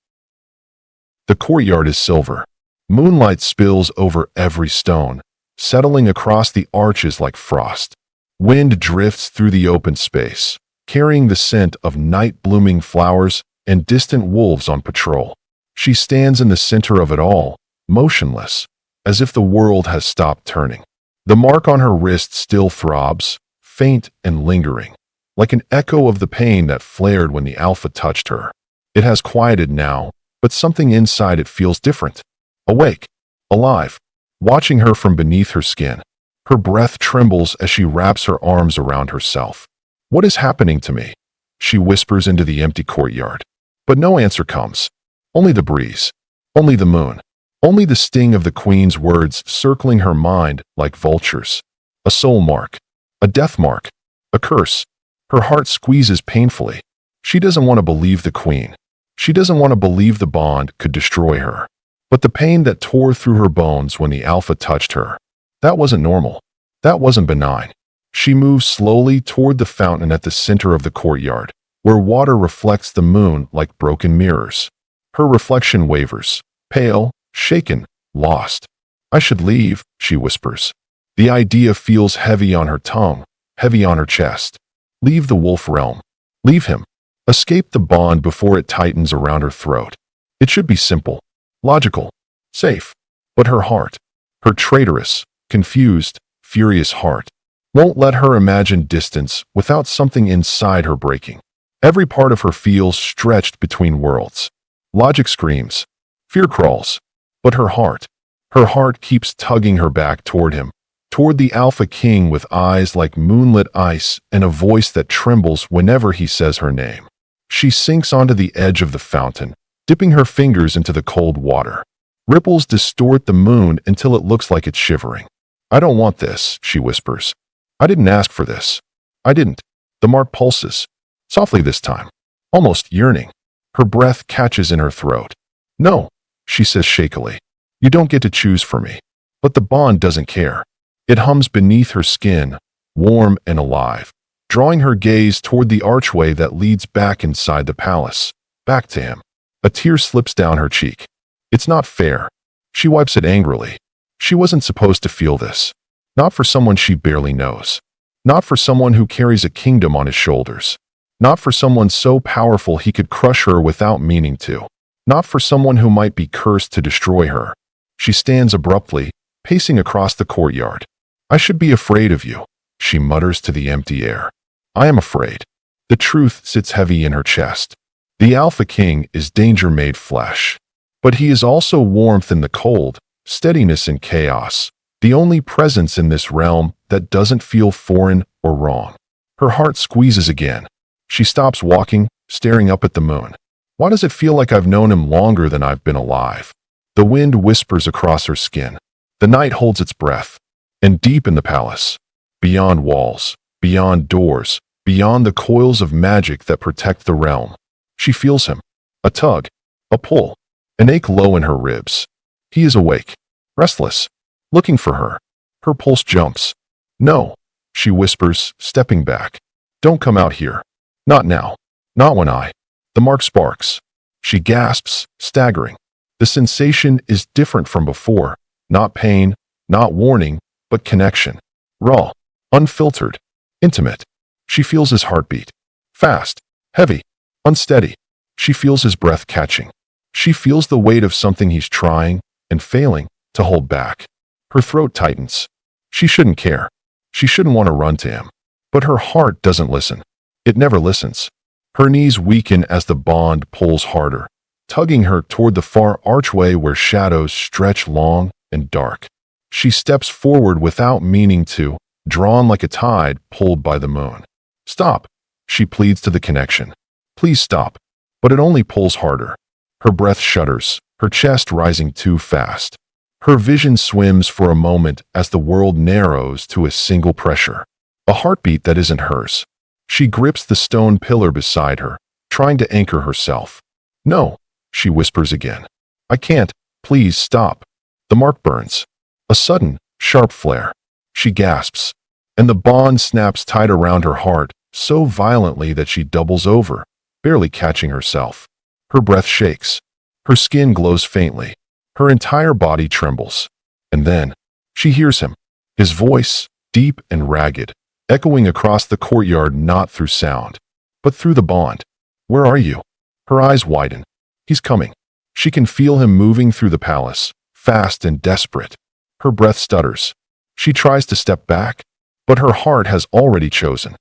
The courtyard is silver. Moonlight spills over every stone, settling across the arches like frost. Wind drifts through the open space, carrying the scent of night-blooming flowers and distant wolves on patrol. She stands in the center of it all, motionless, as if the world has stopped turning. The mark on her wrist still throbs, faint and lingering, like an echo of the pain that flared when the Alpha touched her. It has quieted now, but something inside it feels different. Awake, alive, watching her from beneath her skin. Her breath trembles as she wraps her arms around herself. "What is happening to me?" she whispers into the empty courtyard. But no answer comes. Only the breeze. Only the moon. Only the sting of the queen's words circling her mind like vultures. A soul mark. A death mark. A curse. Her heart squeezes painfully. She doesn't want to believe the queen. She doesn't want to believe the bond could destroy her. But the pain that tore through her bones when the Alpha touched her, that wasn't normal. That wasn't benign. She moves slowly toward the fountain at the center of the courtyard, where water reflects the moon like broken mirrors. Her reflection wavers, pale, shaken, lost. "I should leave," she whispers. The idea feels heavy on her tongue, heavy on her chest. Leave the wolf realm. Leave him. Escape the bond before it tightens around her throat. It should be simple, logical, safe. But her heart, her traitorous, confused, furious heart, won't let her imagine distance without something inside her breaking. Every part of her feels stretched between worlds. Logic screams. Fear crawls. But her heart keeps tugging her back toward him, toward the Alpha King with eyes like moonlit ice and a voice that trembles whenever he says her name. She sinks onto the edge of the fountain, dipping her fingers into the cold water. Ripples distort the moon until it looks like it's shivering. "I don't want this," she whispers. "I didn't ask for this. I didn't." The mark pulses, softly this time, almost yearning. Her breath catches in her throat. "No," she says shakily. "You don't get to choose for me." But the bond doesn't care. It hums beneath her skin, warm and alive, drawing her gaze toward the archway that leads back inside the palace, back to him. A tear slips down her cheek. It's not fair. She wipes it angrily. She wasn't supposed to feel this. Not for someone she barely knows. Not for someone who carries a kingdom on his shoulders. Not for someone so powerful he could crush her without meaning to. Not for someone who might be cursed to destroy her. She stands abruptly, pacing across the courtyard. "I should be afraid of you," she mutters to the empty air. "I am afraid." The truth sits heavy in her chest. The Alpha King is danger made flesh. But he is also warmth in the cold, steadiness in chaos, the only presence in this realm that doesn't feel foreign or wrong. Her heart squeezes again. She stops walking, staring up at the moon. Why does it feel like I've known him longer than I've been alive? The wind whispers across her skin. The night holds its breath. And deep in the palace, beyond walls, beyond doors, beyond the coils of magic that protect the realm, she feels him. A tug, a pull, an ache low in her ribs. He is awake, restless, looking for her. Her pulse jumps. No, she whispers, stepping back. Don't come out here. Not now. Not when I. The mark sparks. She gasps, staggering. The sensation is different from before. Not pain, not warning, but connection. Raw, unfiltered, intimate. She feels his heartbeat. Fast, heavy, unsteady. She feels his breath catching. She feels the weight of something he's trying and failing to hold back. Her throat tightens. She shouldn't care. She shouldn't want to run to him. But her heart doesn't listen. It never listens. Her knees weaken as the bond pulls harder, tugging her toward the far archway where shadows stretch long and dark. She steps forward without meaning to, drawn like a tide pulled by the moon. Stop, she pleads to the connection. Please stop. But it only pulls harder. Her breath shudders, her chest rising too fast. Her vision swims for a moment as the world narrows to a single pressure. A heartbeat that isn't hers. She grips the stone pillar beside her, trying to anchor herself. No, she whispers again. I can't. Please stop. The mark burns. A sudden, sharp flare. She gasps, and the bond snaps tight around her heart so violently that she doubles over, barely catching herself. Her breath shakes. Her skin glows faintly. Her entire body trembles. And then, she hears him. His voice, deep and ragged, echoing across the courtyard not through sound, but through the bond. Where are you? Her eyes widen. He's coming. She can feel him moving through the palace, fast and desperate. Her breath stutters. She tries to step back, but her heart has already chosen,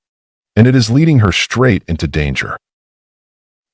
and it is leading her straight into danger.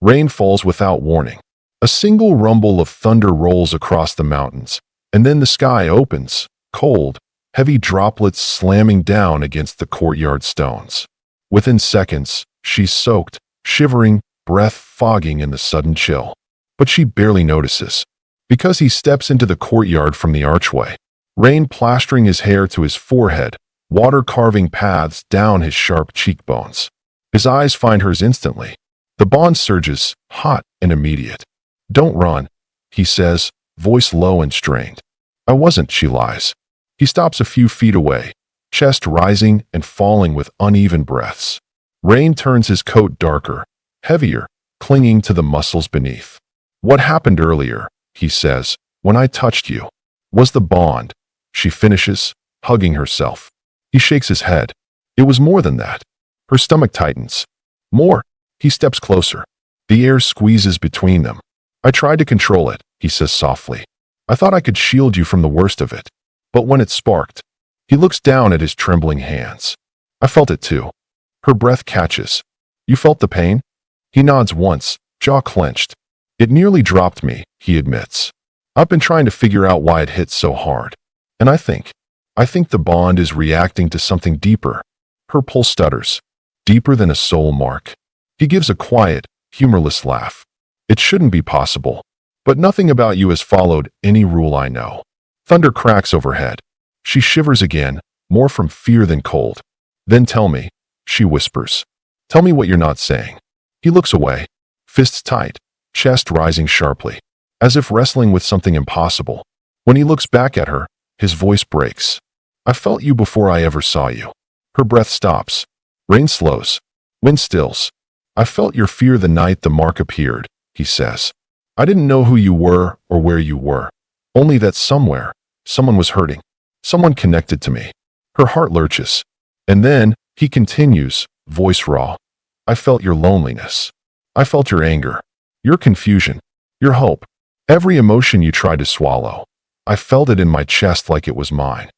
Rain falls without warning. A single rumble of thunder rolls across the mountains, and then the sky opens, cold, heavy droplets slamming down against the courtyard stones. Within seconds, she's soaked, shivering, breath fogging in the sudden chill. But she barely notices, because he steps into the courtyard from the archway. Rain plastering his hair to his forehead, water carving paths down his sharp cheekbones. His eyes find hers instantly. The bond surges, hot and immediate. Don't run, he says, voice low and strained. I wasn't, she lies. He stops a few feet away, chest rising and falling with uneven breaths. Rain turns his coat darker, heavier, clinging to the muscles beneath. What happened earlier, he says, when I touched you, was the bond. She finishes, hugging herself. He shakes his head. It was more than that. Her stomach tightens. More. He steps closer. The air squeezes between them. I tried to control it, he says softly. I thought I could shield you from the worst of it. But when it sparked, he looks down at his trembling hands. I felt it too. Her breath catches. You felt the pain? He nods once, jaw clenched. It nearly dropped me, he admits. I've been trying to figure out why it hit so hard. And I think the bond is reacting to something deeper. Her pulse stutters, deeper than a soul mark. He gives a quiet, humorless laugh. It shouldn't be possible. But nothing about you has followed any rule I know. Thunder cracks overhead. She shivers again, more from fear than cold. Then tell me, she whispers. Tell me what you're not saying. He looks away, fists tight, chest rising sharply, as if wrestling with something impossible. When he looks back at her, his voice breaks. I felt you before I ever saw you. Her breath stops. Rain slows. Wind stills. I felt your fear the night the mark appeared, he says. I didn't know who you were or where you were. Only that somewhere, someone was hurting. Someone connected to me. Her heart lurches. And then, he continues, voice raw. I felt your loneliness. I felt your anger. Your confusion. Your hope. Every emotion you tried to swallow. I felt it in my chest like it was mine.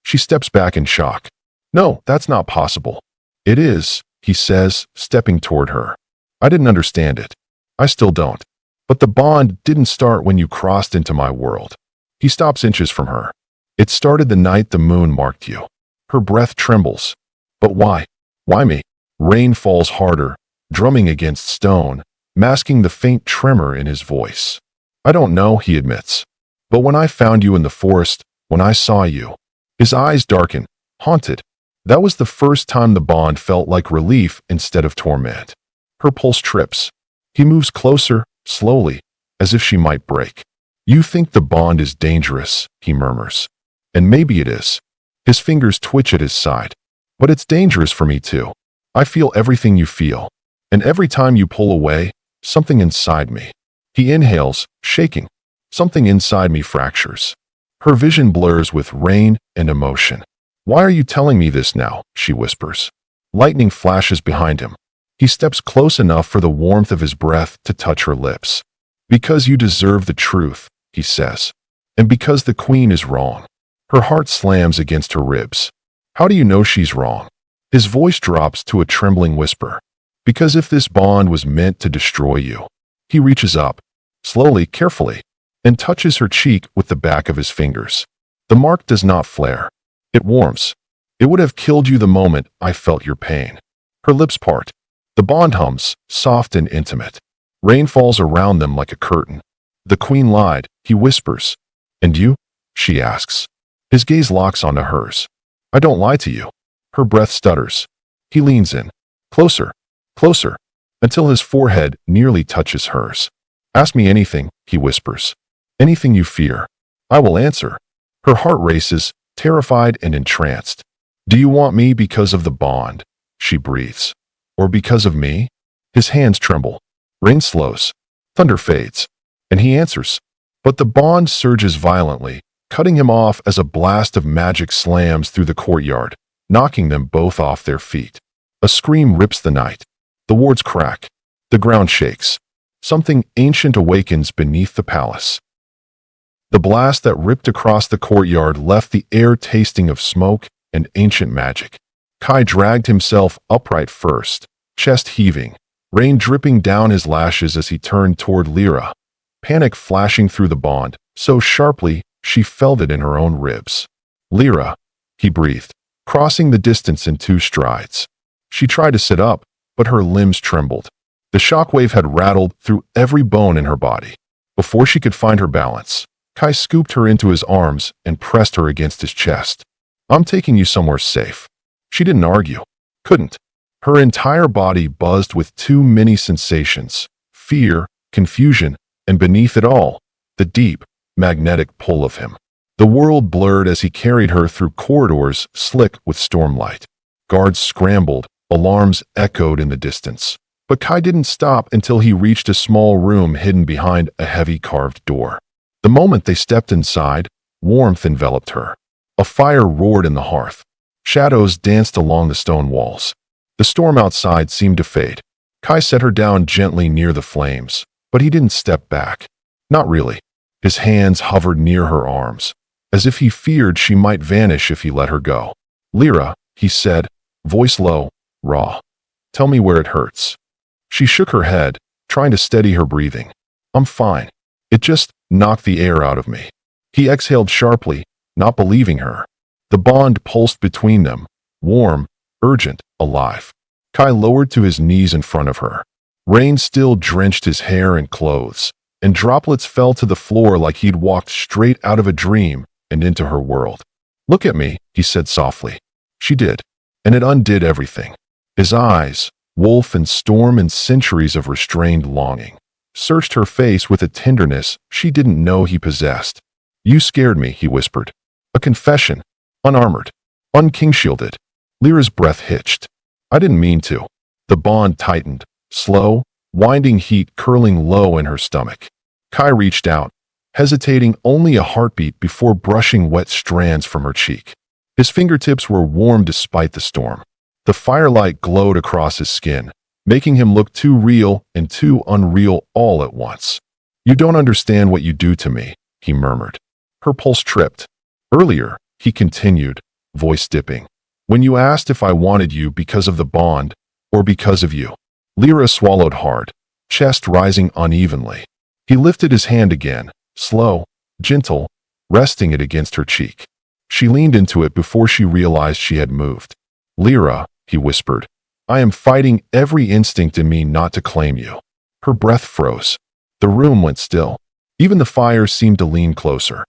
She steps back in shock. No, that's not possible. It is, he says, stepping toward her. I didn't understand it. I still don't. But the bond didn't start when you crossed into my world. He stops inches from her. It started the night the moon marked you. Her breath trembles. But why? Why me? Rain falls harder, drumming against stone, masking the faint tremor in his voice. I don't know, he admits. But when I found you in the forest, when I saw you, his eyes darken, haunted. That was the first time the bond felt like relief instead of torment. Her pulse trips. He moves closer, slowly, as if she might break. You think the bond is dangerous, he murmurs. And maybe it is. His fingers twitch at his side. But it's dangerous for me too. I feel everything you feel. And every time you pull away, something inside me. He inhales, shaking. Something inside me fractures. Her vision blurs with rain and emotion. Why are you telling me this now? She whispers. Lightning flashes behind him. He steps close enough for the warmth of his breath to touch her lips. Because you deserve the truth, he says. And because the queen is wrong. Her heart slams against her ribs. How do you know she's wrong? His voice drops to a trembling whisper. Because if this bond was meant to destroy you. He reaches up, slowly, carefully, and touches her cheek with the back of his fingers. The mark does not flare. It warms. It would have killed you the moment I felt your pain. Her lips part. The bond hums, soft and intimate. Rain falls around them like a curtain. The queen lied, he whispers. And you? She asks. His gaze locks onto hers. I don't lie to you. Her breath stutters. He leans in. Closer, closer, until his forehead nearly touches hers. Ask me anything, he whispers. Anything you fear. I will answer. Her heart races, terrified and entranced. Do you want me because of the bond? She breathes. Or because of me? His hands tremble. Rain slows. Thunder fades. And he answers. But the bond surges violently, cutting him off as a blast of magic slams through the courtyard, knocking them both off their feet. A scream rips the night. The wards crack. The ground shakes. Something ancient awakens beneath the palace. The blast that ripped across the courtyard left the air tasting of smoke and ancient magic. Kai dragged himself upright first, chest heaving, rain dripping down his lashes as he turned toward Lira, panic flashing through the bond, so sharply she felt it in her own ribs. Lira, he breathed, crossing the distance in 2 strides. She tried to sit up, but her limbs trembled. The shockwave had rattled through every bone in her body. Before she could find her balance, Kai scooped her into his arms and pressed her against his chest. I'm taking you somewhere safe. She didn't argue. Couldn't. Her entire body buzzed with too many sensations. Fear, confusion, and beneath it all, the deep, magnetic pull of him. The world blurred as he carried her through corridors slick with stormlight. Guards scrambled, alarms echoed in the distance. But Kai didn't stop until he reached a small room hidden behind a heavy carved door. The moment they stepped inside, warmth enveloped her. A fire roared in the hearth. Shadows danced along the stone walls. The storm outside seemed to fade. Kai set her down gently near the flames, but he didn't step back. Not really. His hands hovered near her arms, as if he feared she might vanish if he let her go. Lira, he said, voice low, raw. Tell me where it hurts. She shook her head, trying to steady her breathing. I'm fine. It just knocked the air out of me. He exhaled sharply, not believing her. The bond pulsed between them, warm, urgent, alive. Kai lowered to his knees in front of her. Rain still drenched his hair and clothes, and droplets fell to the floor like he'd walked straight out of a dream and into her world. Look at me, he said softly. She did, and it undid everything. His eyes, wolf and storm and centuries of restrained longing, searched her face with a tenderness she didn't know he possessed. You scared me, he whispered. A confession, unarmored, unking-shielded. Lira's breath hitched. I didn't mean to. The bond tightened, slow, winding heat curling low in her stomach. Kai reached out, hesitating only a heartbeat before brushing wet strands from her cheek. His fingertips were warm despite the storm. The firelight glowed across his skin, making him look too real and too unreal all at once. You don't understand what you do to me, he murmured. Her pulse tripped. Earlier, he continued, voice dipping. When you asked if I wanted you because of the bond, or because of you. Lira swallowed hard, chest rising unevenly. He lifted his hand again, slow, gentle, resting it against her cheek. She leaned into it before she realized she had moved. Lira, he whispered, I am fighting every instinct in me not to claim you. Her breath froze. The room went still. Even the fire seemed to lean closer.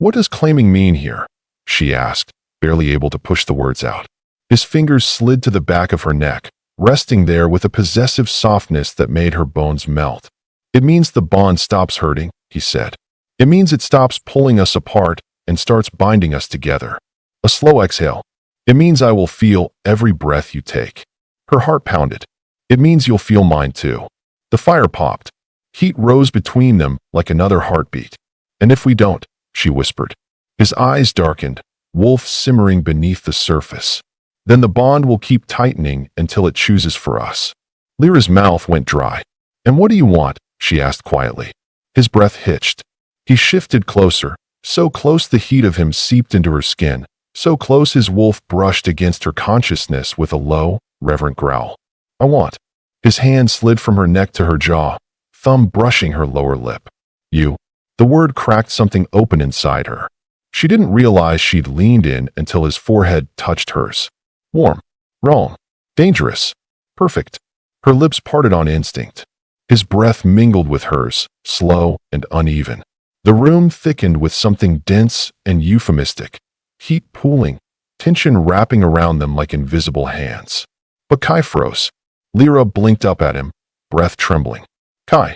What does claiming mean here? She asked, barely able to push the words out. His fingers slid to the back of her neck, resting there with a possessive softness that made her bones melt. It means the bond stops hurting, he said. It means it stops pulling us apart and starts binding us together. A slow exhale. It means I will feel every breath you take. Her heart pounded. It means you'll feel mine too. The fire popped. Heat rose between them like another heartbeat. And if we don't, she whispered. His eyes darkened, wolf simmering beneath the surface. Then the bond will keep tightening until it chooses for us. Lyra's mouth went dry. And what do you want? She asked quietly. His breath hitched. He shifted closer, so close the heat of him seeped into her skin, so close his wolf brushed against her consciousness with a low, reverent growl. I want. His hand slid from her neck to her jaw, thumb brushing her lower lip. You. The word cracked something open inside her. She didn't realize she'd leaned in until his forehead touched hers. Warm. Wrong. Dangerous. Perfect. Her lips parted on instinct. His breath mingled with hers, slow and uneven. The room thickened with something dense and euphemistic. Heat pooling, tension wrapping around them like invisible hands. But Kai froze. Lyra blinked up at him, breath trembling. Kai.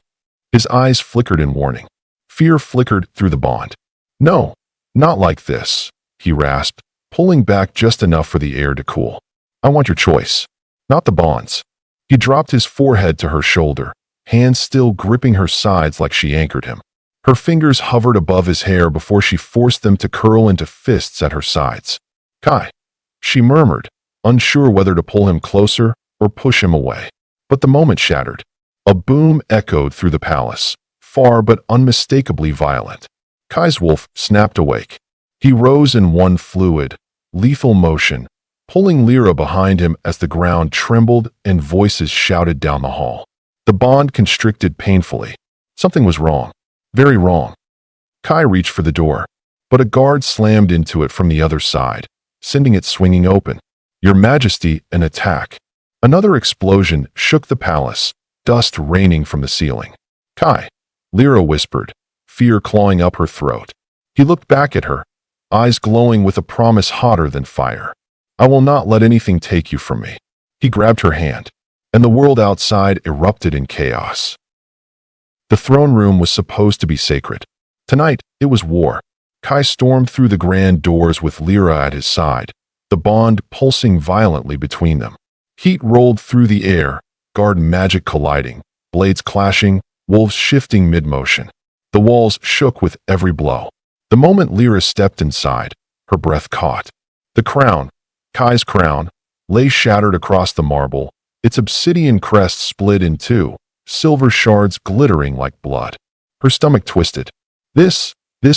His eyes flickered in warning. Fear flickered through the bond. No, not like this, he rasped, pulling back just enough for the air to cool. I want your choice, not the bonds. He dropped his forehead to her shoulder, hands still gripping her sides like she anchored him. Her fingers hovered above his hair before she forced them to curl into fists at her sides. Kai, she murmured, unsure whether to pull him closer or push him away. But the moment shattered. A boom echoed through the palace, far but unmistakably violent. Kai's wolf snapped awake. He rose in one fluid, lethal motion, pulling Lyra behind him as the ground trembled and voices shouted down the hall. The bond constricted painfully. Something was wrong. Very wrong. Kai reached for the door, but a guard slammed into it from the other side, sending it swinging open. Your Majesty, an attack. Another explosion shook the palace, dust raining from the ceiling. Kai, Lyra whispered, fear clawing up her throat. He looked back at her, eyes glowing with a promise hotter than fire. I will not let anything take you from me. He grabbed her hand, and the world outside erupted in chaos. The throne room was supposed to be sacred. Tonight, it was war. Kai stormed through the grand doors with Lyra at his side, the bond pulsing violently between them. Heat rolled through the air, guard magic colliding, blades clashing, wolves shifting mid-motion. The walls shook with every blow. The moment Lyra stepped inside, her breath caught. The crown, Kai's crown, lay shattered across the marble, its obsidian crest split in two, silver shards glittering like blood. Her stomach twisted. This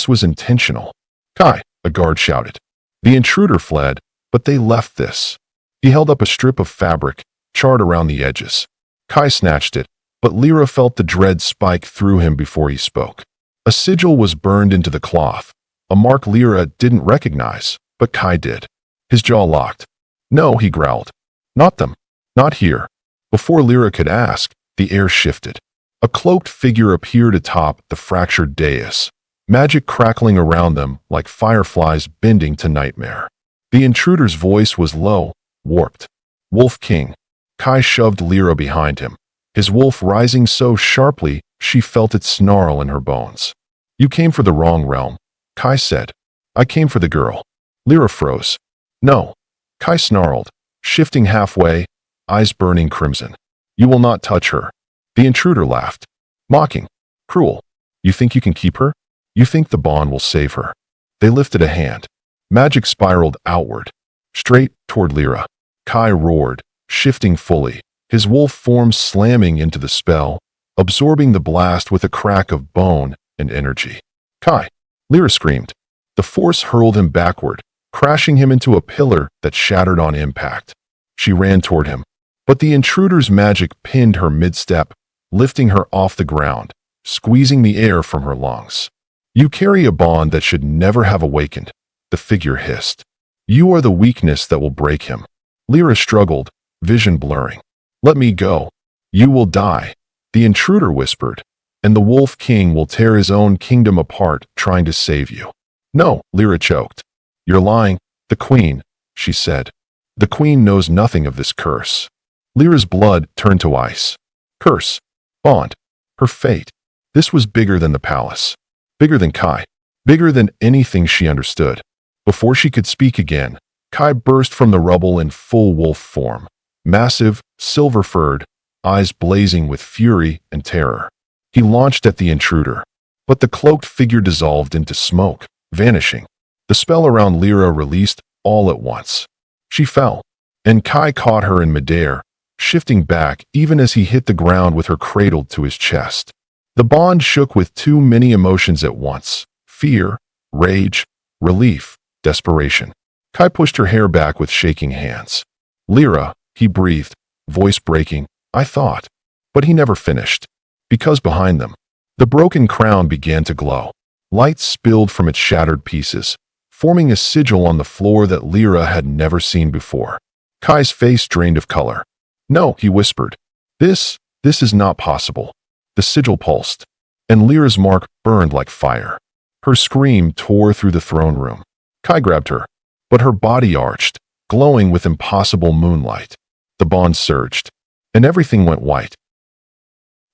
was intentional. Kai, a guard shouted. The intruder fled, but they left this. He held up a strip of fabric, charred around the edges. Kai snatched it, but Lyra felt the dread spike through him before he spoke. A sigil was burned into the cloth, a mark Lyra didn't recognize, but Kai did. His jaw locked. No, he growled. Not them. Not here. Before Lyra could ask, the air shifted. A cloaked figure appeared atop the fractured dais, magic crackling around them like fireflies bending to nightmare. The intruder's voice was low, warped. Wolf King. Kai shoved Lyra behind him, his wolf rising so sharply she felt it snarl in her bones. You came for the wrong realm, Kai said. I came for the girl. Lyra froze. No. Kai snarled, shifting halfway, eyes burning crimson. You will not touch her. The intruder laughed. Mocking. Cruel. You think you can keep her? You think the bond will save her? They lifted a hand. Magic spiraled outward, straight toward Lyra. Kai roared, shifting fully, his wolf form slamming into the spell, absorbing the blast with a crack of bone and energy. Kai! Lyra screamed. The force hurled him backward, crashing him into a pillar that shattered on impact. She ran toward him, but the intruder's magic pinned her mid-step, lifting her off the ground, squeezing the air from her lungs. You carry a bond that should never have awakened, the figure hissed. You are the weakness that will break him. Lyra struggled, vision blurring. Let me go. You will die. The intruder whispered, "And the Wolf King will tear his own kingdom apart trying to save you." "No," Lira choked. "You're lying." "The Queen," she said. "The Queen knows nothing of this curse." Lyra's blood turned to ice. Curse. Bond. Her fate. This was bigger than the palace. Bigger than Kai. Bigger than anything she understood. Before she could speak again, Kai burst from the rubble in full wolf form. Massive, silver-furred, eyes blazing with fury and terror. He launched at the intruder, but the cloaked figure dissolved into smoke, vanishing. The spell around Lira released all at once. She fell, and Kai caught her in midair, shifting back even as he hit the ground with her cradled to his chest. The bond shook with too many emotions at once: fear, rage, relief, desperation. Kai pushed her hair back with shaking hands. "Lira," he breathed, voice breaking, "I thought." But he never finished. Because behind them, the broken crown began to glow. Light spilled from its shattered pieces, forming a sigil on the floor that Lira had never seen before. Kai's face drained of color. "No," he whispered. This is not possible." The sigil pulsed, and Lyra's mark burned like fire. Her scream tore through the throne room. Kai grabbed her, but her body arched, glowing with impossible moonlight. The bond surged, and everything went white.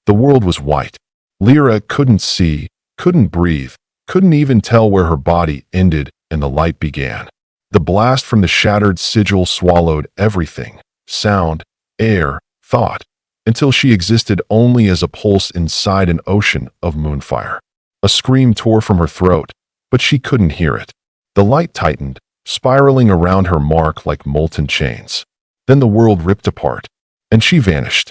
The world was white. Lira couldn't see, couldn't breathe, couldn't even tell where her body ended and the light began. The blast from the shattered sigil swallowed everything: sound, air, thought, until she existed only as a pulse inside an ocean of moonfire. A scream tore from her throat, but she couldn't hear it. The light tightened, spiraling around her mark like molten chains. Then the world ripped apart, and she vanished.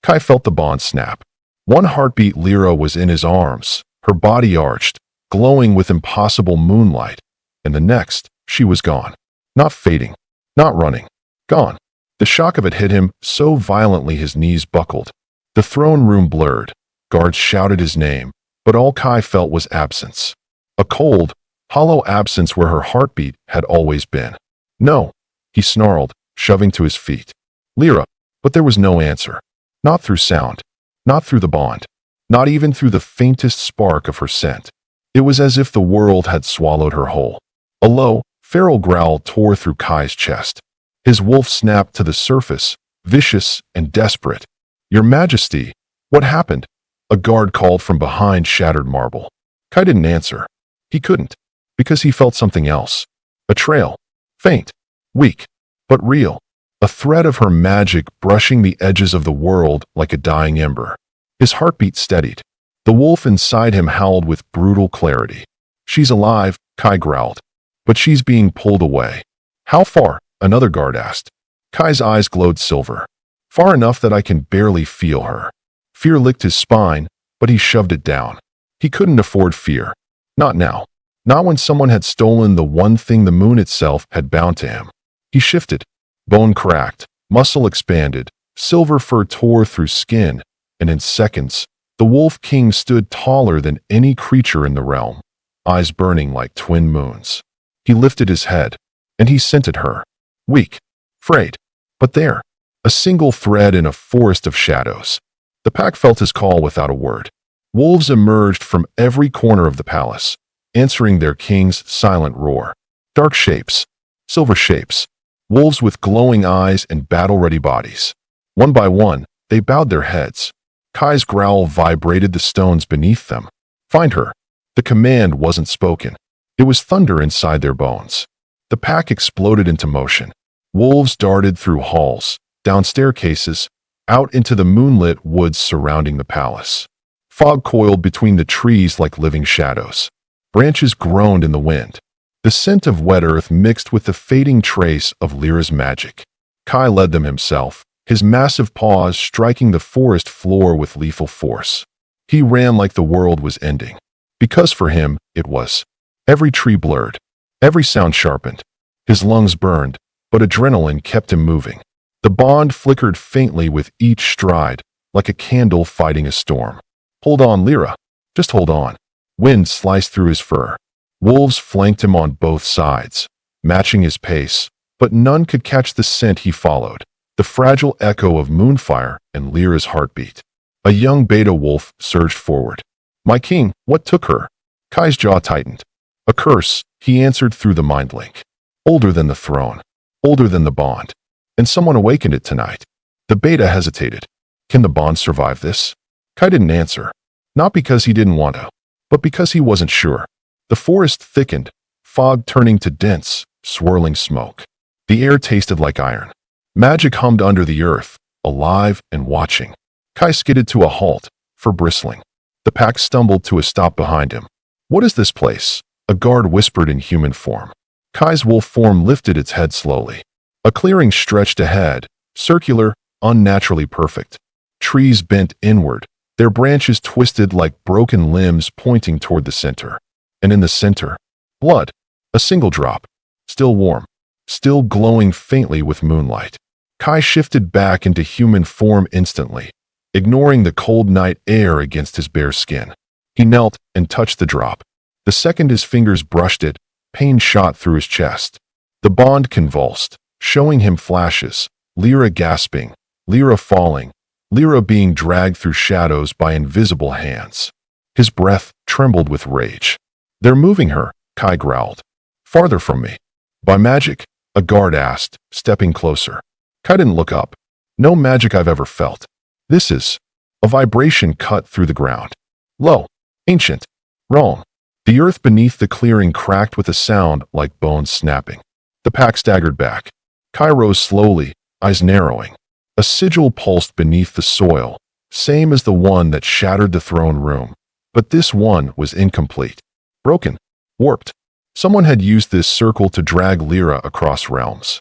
Kai felt the bond snap. One heartbeat, Lira was in his arms, her body arched, glowing with impossible moonlight, and the next, she was gone. Not fading, not running, gone. The shock of it hit him so violently his knees buckled. The throne room blurred. Guards shouted his name, but all Kai felt was absence. A cold, hollow absence where her heartbeat had always been. "No," he snarled, shoving to his feet. "Lira," but there was no answer. Not through sound, not through the bond, not even through the faintest spark of her scent. It was as if the world had swallowed her whole. A low, feral growl tore through Kai's chest. His wolf snapped to the surface, vicious and desperate. "Your Majesty, what happened?" A guard called from behind shattered marble. Kai didn't answer. He couldn't, because he felt something else. A trail. Faint, weak, but real. A thread of her magic brushing the edges of the world like a dying ember. His heartbeat steadied. The wolf inside him howled with brutal clarity. "She's alive," Kai growled. "But she's being pulled away." "How far?" another guard asked. Kai's eyes glowed silver. "Far enough that I can barely feel her." Fear licked his spine, but he shoved it down. He couldn't afford fear. Not now. Not when someone had stolen the one thing the moon itself had bound to him. He shifted. Bone cracked, muscle expanded, silver fur tore through skin, and in seconds, the Wolf King stood taller than any creature in the realm, eyes burning like twin moons. He lifted his head, and he scented her. Weak, frayed, but there, a single thread in a forest of shadows. The pack felt his call without a word. Wolves emerged from every corner of the palace, answering their king's silent roar. Dark shapes, silver shapes, wolves with glowing eyes and battle-ready bodies. One by one, they bowed their heads. Kai's growl vibrated the stones beneath them. "Find her." The command wasn't spoken. It was thunder inside their bones. The pack exploded into motion. Wolves darted through halls, down staircases, out into the moonlit woods surrounding the palace. Fog coiled between the trees like living shadows. Branches groaned in the wind. The scent of wet earth mixed with the fading trace of Lyra's magic. Kai led them himself, his massive paws striking the forest floor with lethal force. He ran like the world was ending. Because for him, it was. Every tree blurred, every sound sharpened. His lungs burned, but adrenaline kept him moving. The bond flickered faintly with each stride, like a candle fighting a storm. "Hold on, Lira. Just hold on." Wind sliced through his fur. Wolves flanked him on both sides, matching his pace, but none could catch the scent he followed, the fragile echo of moonfire and Lyra's heartbeat. A young beta wolf surged forward. "My king, what took her?" Kai's jaw tightened. "A curse," he answered through the mind link. "Older than the throne. Older than the bond. And someone awakened it tonight." The beta hesitated. "Can the bond survive this?" Kai didn't answer. Not because he didn't want to, but because he wasn't sure. The forest thickened, fog turning to dense, swirling smoke. The air tasted like iron. Magic hummed under the earth, alive and watching. Kai skidded to a halt, fur bristling. The pack stumbled to a stop behind him. "What is this place?" a guard whispered in human form. Kai's wolf form lifted its head slowly. A clearing stretched ahead, circular, unnaturally perfect. Trees bent inward, their branches twisted like broken limbs pointing toward the center. And in the center, blood. A single drop. Still warm. Still glowing faintly with moonlight. Kai shifted back into human form instantly, ignoring the cold night air against his bare skin. He knelt and touched the drop. The second his fingers brushed it, pain shot through his chest. The bond convulsed, showing him flashes, Lira gasping, Lira falling, Lira being dragged through shadows by invisible hands. His breath trembled with rage. "They're moving her," Kai growled. "Farther from me." "By magic?" a guard asked, stepping closer. Kai didn't look up. "No magic I've ever felt. This is..." A vibration cut through the ground. Low. Ancient. Wrong. The earth beneath the clearing cracked with a sound like bones snapping. The pack staggered back. Kai rose slowly, eyes narrowing. A sigil pulsed beneath the soil, same as the one that shattered the throne room. But this one was incomplete. Broken. Warped. Someone had used this circle to drag Lira across realms.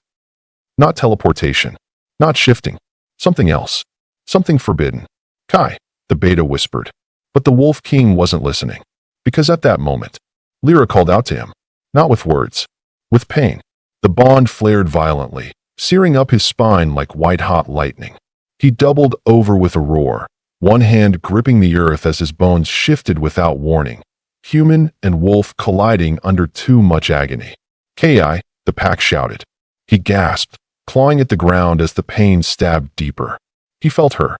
Not teleportation. Not shifting. Something else. Something forbidden. "Kai," the beta whispered. But the Wolf King wasn't listening. Because at that moment, Lira called out to him. Not with words. With pain. The bond flared violently, searing up his spine like white-hot lightning. He doubled over with a roar, one hand gripping the earth as his bones shifted without warning. Human and wolf colliding under too much agony. "Kai," the pack shouted. He gasped, clawing at the ground as the pain stabbed deeper. He felt her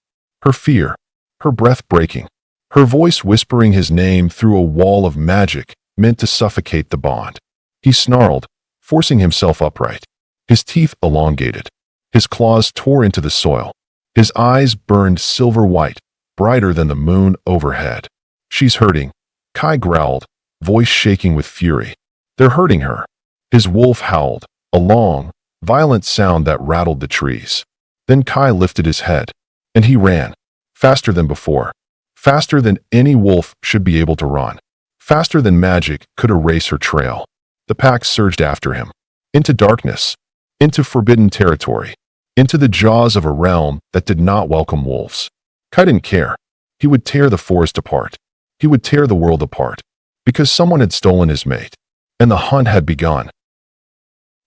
fear, her breath breaking, her voice whispering his name through a wall of magic meant to suffocate the bond. He snarled, forcing himself upright. His teeth elongated. His claws tore into the soil. His eyes burned silver white, brighter than the moon overhead. "She's hurting," Kai growled, voice shaking with fury. "They're hurting her." His wolf howled, a long, violent sound that rattled the trees. Then Kai lifted his head, and he ran, faster than before, faster than any wolf should be able to run, faster than magic could erase her trail. The pack surged after him, into darkness, into forbidden territory, into the jaws of a realm that did not welcome wolves. Kai didn't care. He would tear the forest apart. He would tear the world apart, because someone had stolen his mate, and the hunt had begun.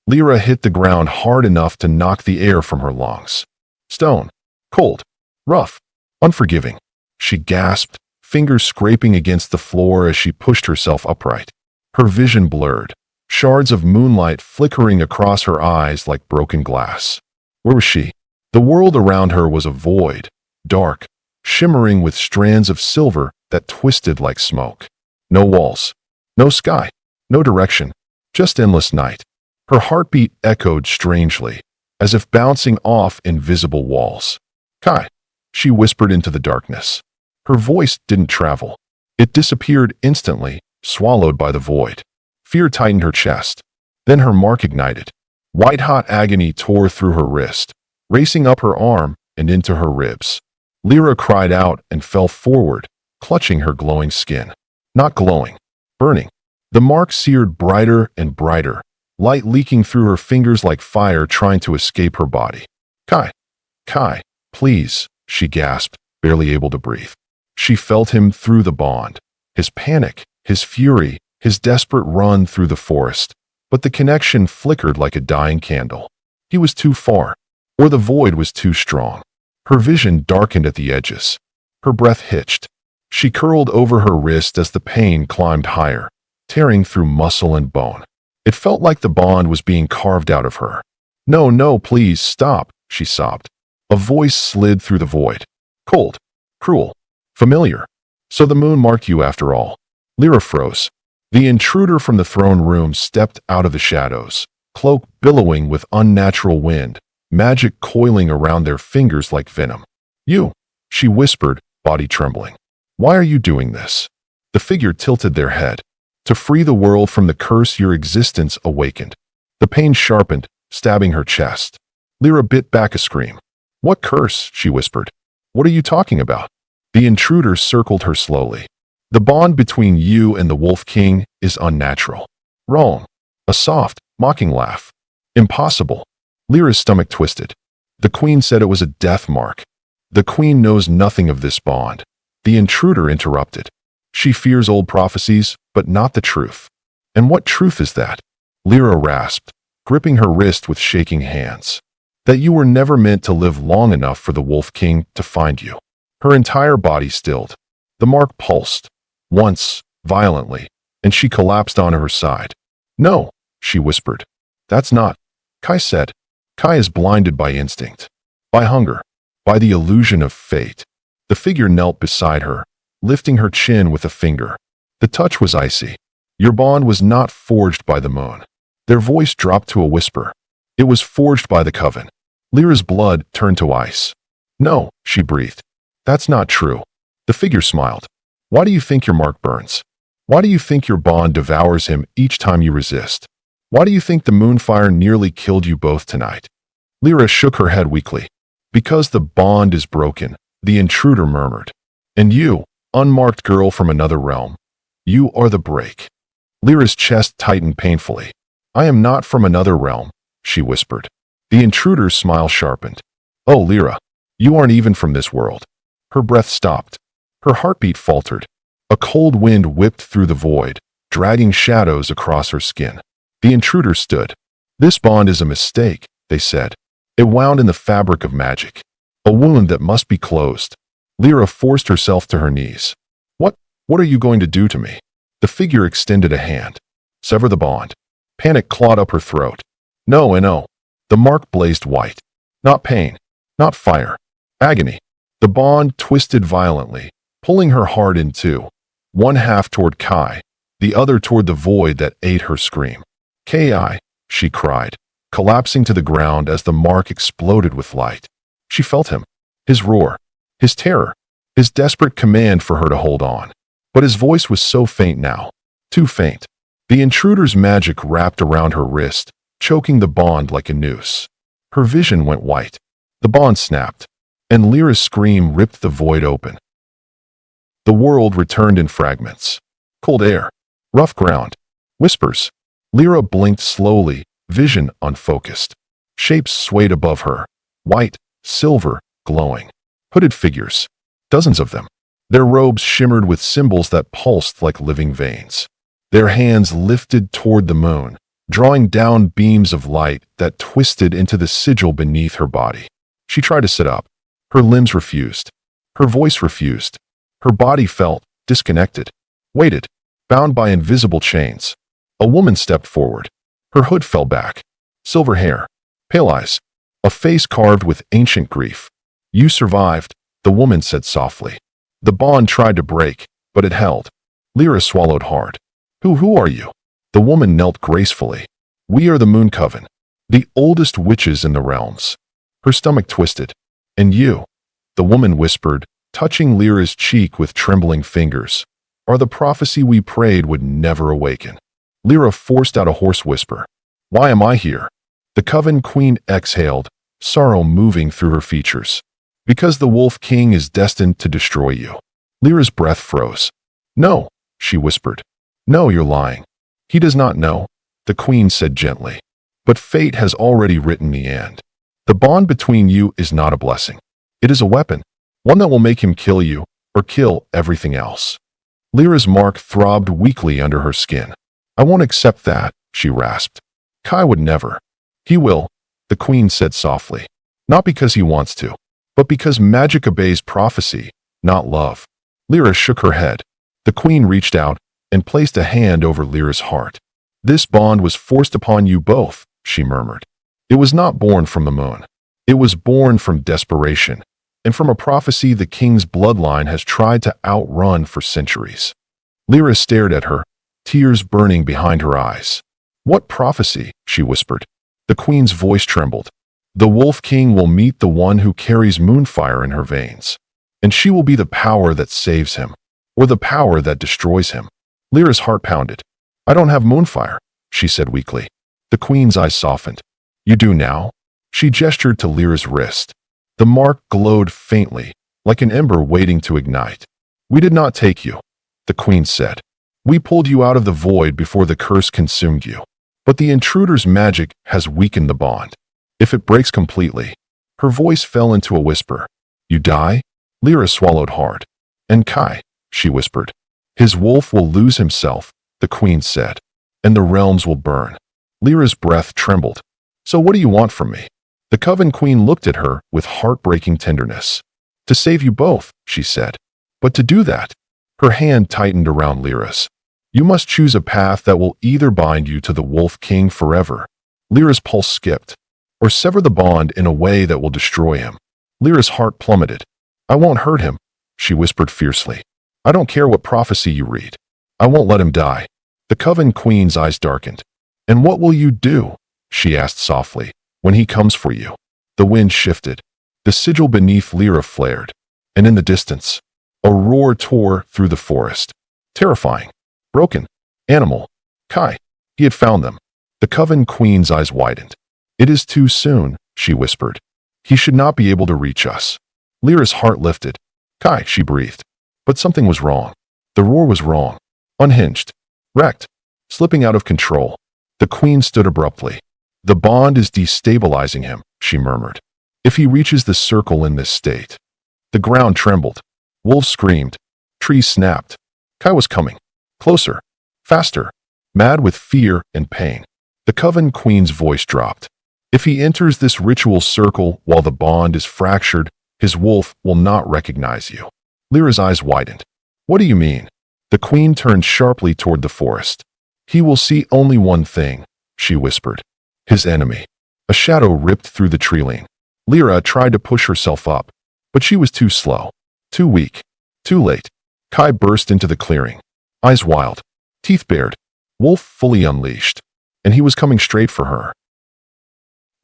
Lira hit the ground hard enough to knock the air from her lungs. Stone. Cold. Rough. Unforgiving. She gasped, fingers scraping against the floor as she pushed herself upright. Her vision blurred, shards of moonlight flickering across her eyes like broken glass. Where was she? The world around her was a void, dark, shimmering with strands of silver that twisted like smoke. No walls. No sky. No direction. Just endless night. Her heartbeat echoed strangely, as if bouncing off invisible walls. "Kai," she whispered into the darkness. Her voice didn't travel. It disappeared instantly, swallowed by the void. Fear tightened her chest. Then her mark ignited. White-hot agony tore through her wrist, racing up her arm and into her ribs. Lira cried out and fell forward, clutching her glowing skin. Not glowing. Burning. The mark seared brighter and brighter, light leaking through her fingers like fire trying to escape her body. "Kai. Kai, please," she gasped, barely able to breathe. She felt him through the bond, his panic, his fury, his desperate run through the forest. But the connection flickered like a dying candle. He was too far, or the void was too strong. Her vision darkened at the edges. Her breath hitched. She curled over her wrist as the pain climbed higher, tearing through muscle and bone. It felt like the bond was being carved out of her. No, please, stop," she sobbed. A voice slid through the void. Cold. Cruel. Familiar. So the moon marked you after all. Lira froze. The intruder from the throne room stepped out of the shadows, cloak billowing with unnatural wind, magic coiling around their fingers like venom. You, she whispered, body trembling. Why are you doing this? The figure tilted their head. To free the world from the curse your existence awakened. The pain sharpened, stabbing her chest. Lira bit back a scream. What curse? She whispered. What are you talking about? The intruder circled her slowly. The bond between you and the Wolf King is unnatural. Wrong. A soft, mocking laugh. Impossible. Lyra's stomach twisted. The queen said it was a death mark. The queen knows nothing of this bond. The intruder interrupted. She fears old prophecies, but not the truth. And what truth is that? Lira rasped, gripping her wrist with shaking hands. That you were never meant to live long enough for the Wolf King to find you. Her entire body stilled. The mark pulsed. Once, violently, and she collapsed onto her side. No, she whispered. That's not. Kai said. Kai is blinded by instinct. By hunger. By the illusion of fate. The figure knelt beside her, lifting her chin with a finger. The touch was icy. Your bond was not forged by the moon. Their voice dropped to a whisper. It was forged by the coven. Lyra's blood turned to ice. No, she breathed. That's not true. The figure smiled. Why do you think your mark burns? Why do you think your bond devours him each time you resist? Why do you think the moonfire nearly killed you both tonight? Lira shook her head weakly. Because the bond is broken, the intruder murmured. And you, unmarked girl from another realm, you are the break. Lyra's chest tightened painfully. I am not from another realm, she whispered. The intruder's smile sharpened. Oh, Lira, you aren't even from this world. Her breath stopped. Her heartbeat faltered. A cold wind whipped through the void, dragging shadows across her skin. The intruder stood. This bond is a mistake, they said. It wound in the fabric of magic. A wound that must be closed. Lira forced herself to her knees. What are you going to do to me? The figure extended a hand. Sever the bond. Panic clawed up her throat. No and no. The mark blazed white. Not pain. Not fire. Agony. The bond twisted violently, pulling her heart in two. One half toward Kai, the other toward the void that ate her scream. Kai, she cried, collapsing to the ground as the mark exploded with light. She felt him. His roar. His terror. His desperate command for her to hold on. But his voice was so faint now. Too faint. The intruder's magic wrapped around her wrist, choking the bond like a noose. Her vision went white. The bond snapped, and Lyra's scream ripped the void open. The world returned in fragments. Cold air. Rough ground. Whispers. Lira blinked slowly, vision unfocused. Shapes swayed above her. White, silver, glowing. Hooded figures. Dozens of them. Their robes shimmered with symbols that pulsed like living veins. Their hands lifted toward the moon, drawing down beams of light that twisted into the sigil beneath her body. She tried to sit up. Her limbs refused. Her voice refused. Her body felt disconnected. Weighted. Bound by invisible chains. A woman stepped forward. Her hood fell back. Silver hair. Pale eyes. A face carved with ancient grief. You survived, the woman said softly. The bond tried to break, but it held. Lira swallowed hard. Who are you? The woman knelt gracefully. We are the Moon Coven, the oldest witches in the realms. Her stomach twisted. And you, the woman whispered, touching Lyra's cheek with trembling fingers, are the prophecy we prayed would never awaken. Lira forced out a hoarse whisper. Why am I here? The Coven Queen exhaled, sorrow moving through her features. Because the Wolf King is destined to destroy you. Lyra's breath froze. No, she whispered. No, you're lying. He does not know, the Queen said gently. But fate has already written the end. The bond between you is not a blessing. It is a weapon, one that will make him kill you, or kill everything else. Lyra's mark throbbed weakly under her skin. I won't accept that, she rasped. Kai would never. He will, the Queen said softly. Not because he wants to, but because magic obeys prophecy, not love. Lira shook her head. The Queen reached out and placed a hand over Lyra's heart. This bond was forced upon you both, she murmured. It was not born from the moon. It was born from desperation, and from a prophecy the king's bloodline has tried to outrun for centuries. Lira stared at her, tears burning behind her eyes. "What prophecy?" she whispered. The queen's voice trembled. "The Wolf King will meet the one who carries moonfire in her veins, and she will be the power that saves him, or the power that destroys him." Lira's heart pounded. "I don't have moonfire," she said weakly. The queen's eyes softened. "You do now?" She gestured to Lira's wrist. The mark glowed faintly, like an ember waiting to ignite. "We did not take you," the queen said. "We pulled you out of the void before the curse consumed you. But the intruder's magic has weakened the bond. If it breaks completely—" Her voice fell into a whisper. "You die?" Lira swallowed hard. "And Kai," she whispered. "His wolf will lose himself," the queen said, "and the realms will burn." Lira's breath trembled. "So what do you want from me?" The Coven Queen looked at her with heartbreaking tenderness. "To save you both," she said. "But to do that—" Her hand tightened around Lira's. "You must choose a path that will either bind you to the Wolf King forever," Lira's pulse skipped, "or sever the bond in a way that will destroy him." Lira's heart plummeted. "I won't hurt him," she whispered fiercely. "I don't care what prophecy you read. I won't let him die." The Coven Queen's eyes darkened. "And what will you do?" she asked softly. "When he comes for you?" The wind shifted. The sigil beneath Lira flared, and in the distance, a roar tore through the forest. Terrifying. Broken. Animal. Kai. He had found them. The Coven Queen's eyes widened. "It is too soon," she whispered. "He should not be able to reach us." Lira's heart lifted. "Kai," she breathed. But something was wrong. The roar was wrong. Unhinged. Wrecked. Slipping out of control. The queen stood abruptly. "The bond is destabilizing him," she murmured. "If he reaches the circle in this state—" The ground trembled. Wolves screamed. Trees snapped. Kai was coming. Closer. Faster. Mad with fear and pain. The Coven Queen's voice dropped. "If he enters this ritual circle while the bond is fractured, his wolf will not recognize you." Lira's eyes widened. "What do you mean?" The queen turned sharply toward the forest. "He will see only one thing," she whispered. "His enemy." A shadow ripped through the tree-line. Lira tried to push herself up, but she was too slow, too weak, too late. Kai burst into the clearing, eyes wild, teeth bared, wolf fully unleashed, and he was coming straight for her.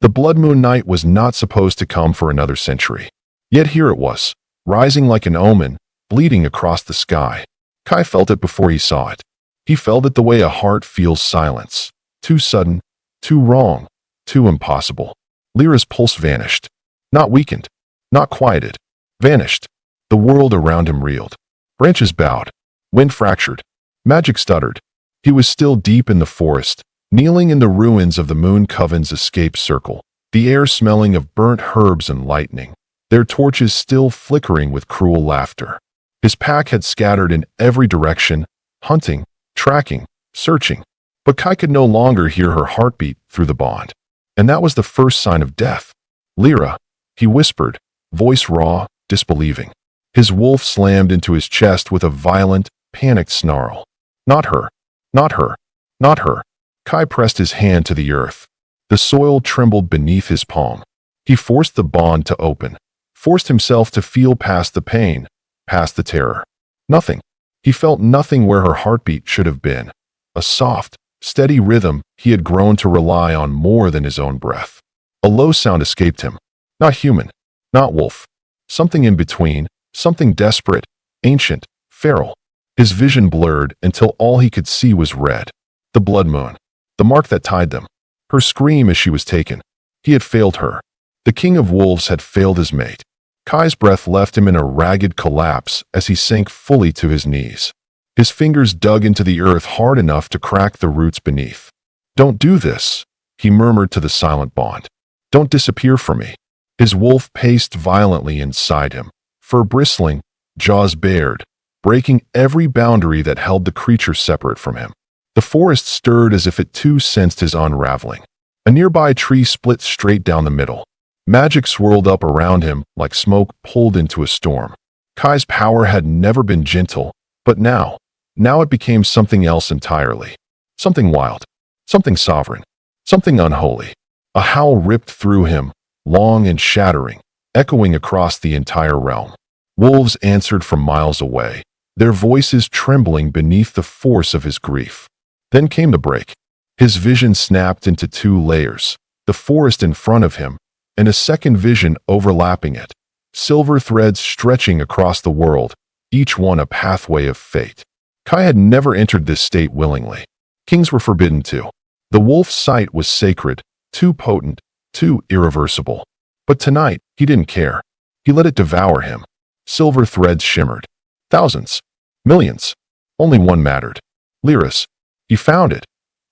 The blood moon night was not supposed to come for another century. Yet here it was, rising like an omen, bleeding across the sky. Kai felt it before he saw it. He felt it the way a heart feels silence. Too sudden, too wrong, too impossible. Lira's pulse vanished. Not weakened, not quieted. Vanished. The world around him reeled. Branches bowed. Wind fractured. Magic stuttered. He was still deep in the forest, kneeling in the ruins of the Moon Coven's escape circle, the air smelling of burnt herbs and lightning, their torches still flickering with cruel laughter. His pack had scattered in every direction, hunting, tracking, searching. But Kai could no longer hear her heartbeat through the bond. And that was the first sign of death. "Lira," he whispered, voice raw, disbelieving. His wolf slammed into his chest with a violent, panicked snarl. "Not her. Not her. Not her." Kai pressed his hand to the earth. The soil trembled beneath his palm. He forced the bond to open, forced himself to feel past the pain, past the terror. Nothing. He felt nothing where her heartbeat should have been. A soft, steady rhythm he had grown to rely on more than his own breath. A low sound escaped him. Not human. Not wolf. Something in between, something desperate, ancient, feral. His vision blurred until all he could see was red. The blood moon. The mark that tied them. Her scream as she was taken. He had failed her. The king of wolves had failed his mate. Kai's breath left him in a ragged collapse as he sank fully to his knees. His fingers dug into the earth hard enough to crack the roots beneath. "Don't do this," he murmured to the silent bond. "Don't disappear from me." His wolf paced violently inside him, fur bristling, jaws bared, breaking every boundary that held the creature separate from him. The forest stirred as if it too sensed his unraveling. A nearby tree split straight down the middle. Magic swirled up around him like smoke pulled into a storm. Kai's power had never been gentle, but now it became something else entirely. Something wild, something sovereign, something unholy. A howl ripped through him, long and shattering, echoing across the entire realm. Wolves answered from miles away, their voices trembling beneath the force of his grief. Then came the break. His vision snapped into two layers, the forest in front of him, and a second vision overlapping it, silver threads stretching across the world, each one a pathway of fate. Kai had never entered this state willingly. Kings were forbidden to. The wolf's sight was sacred, too potent, too irreversible. But tonight, he didn't care. He let it devour him. Silver threads shimmered. Thousands. Millions. Only one mattered. Lyra's. He found it.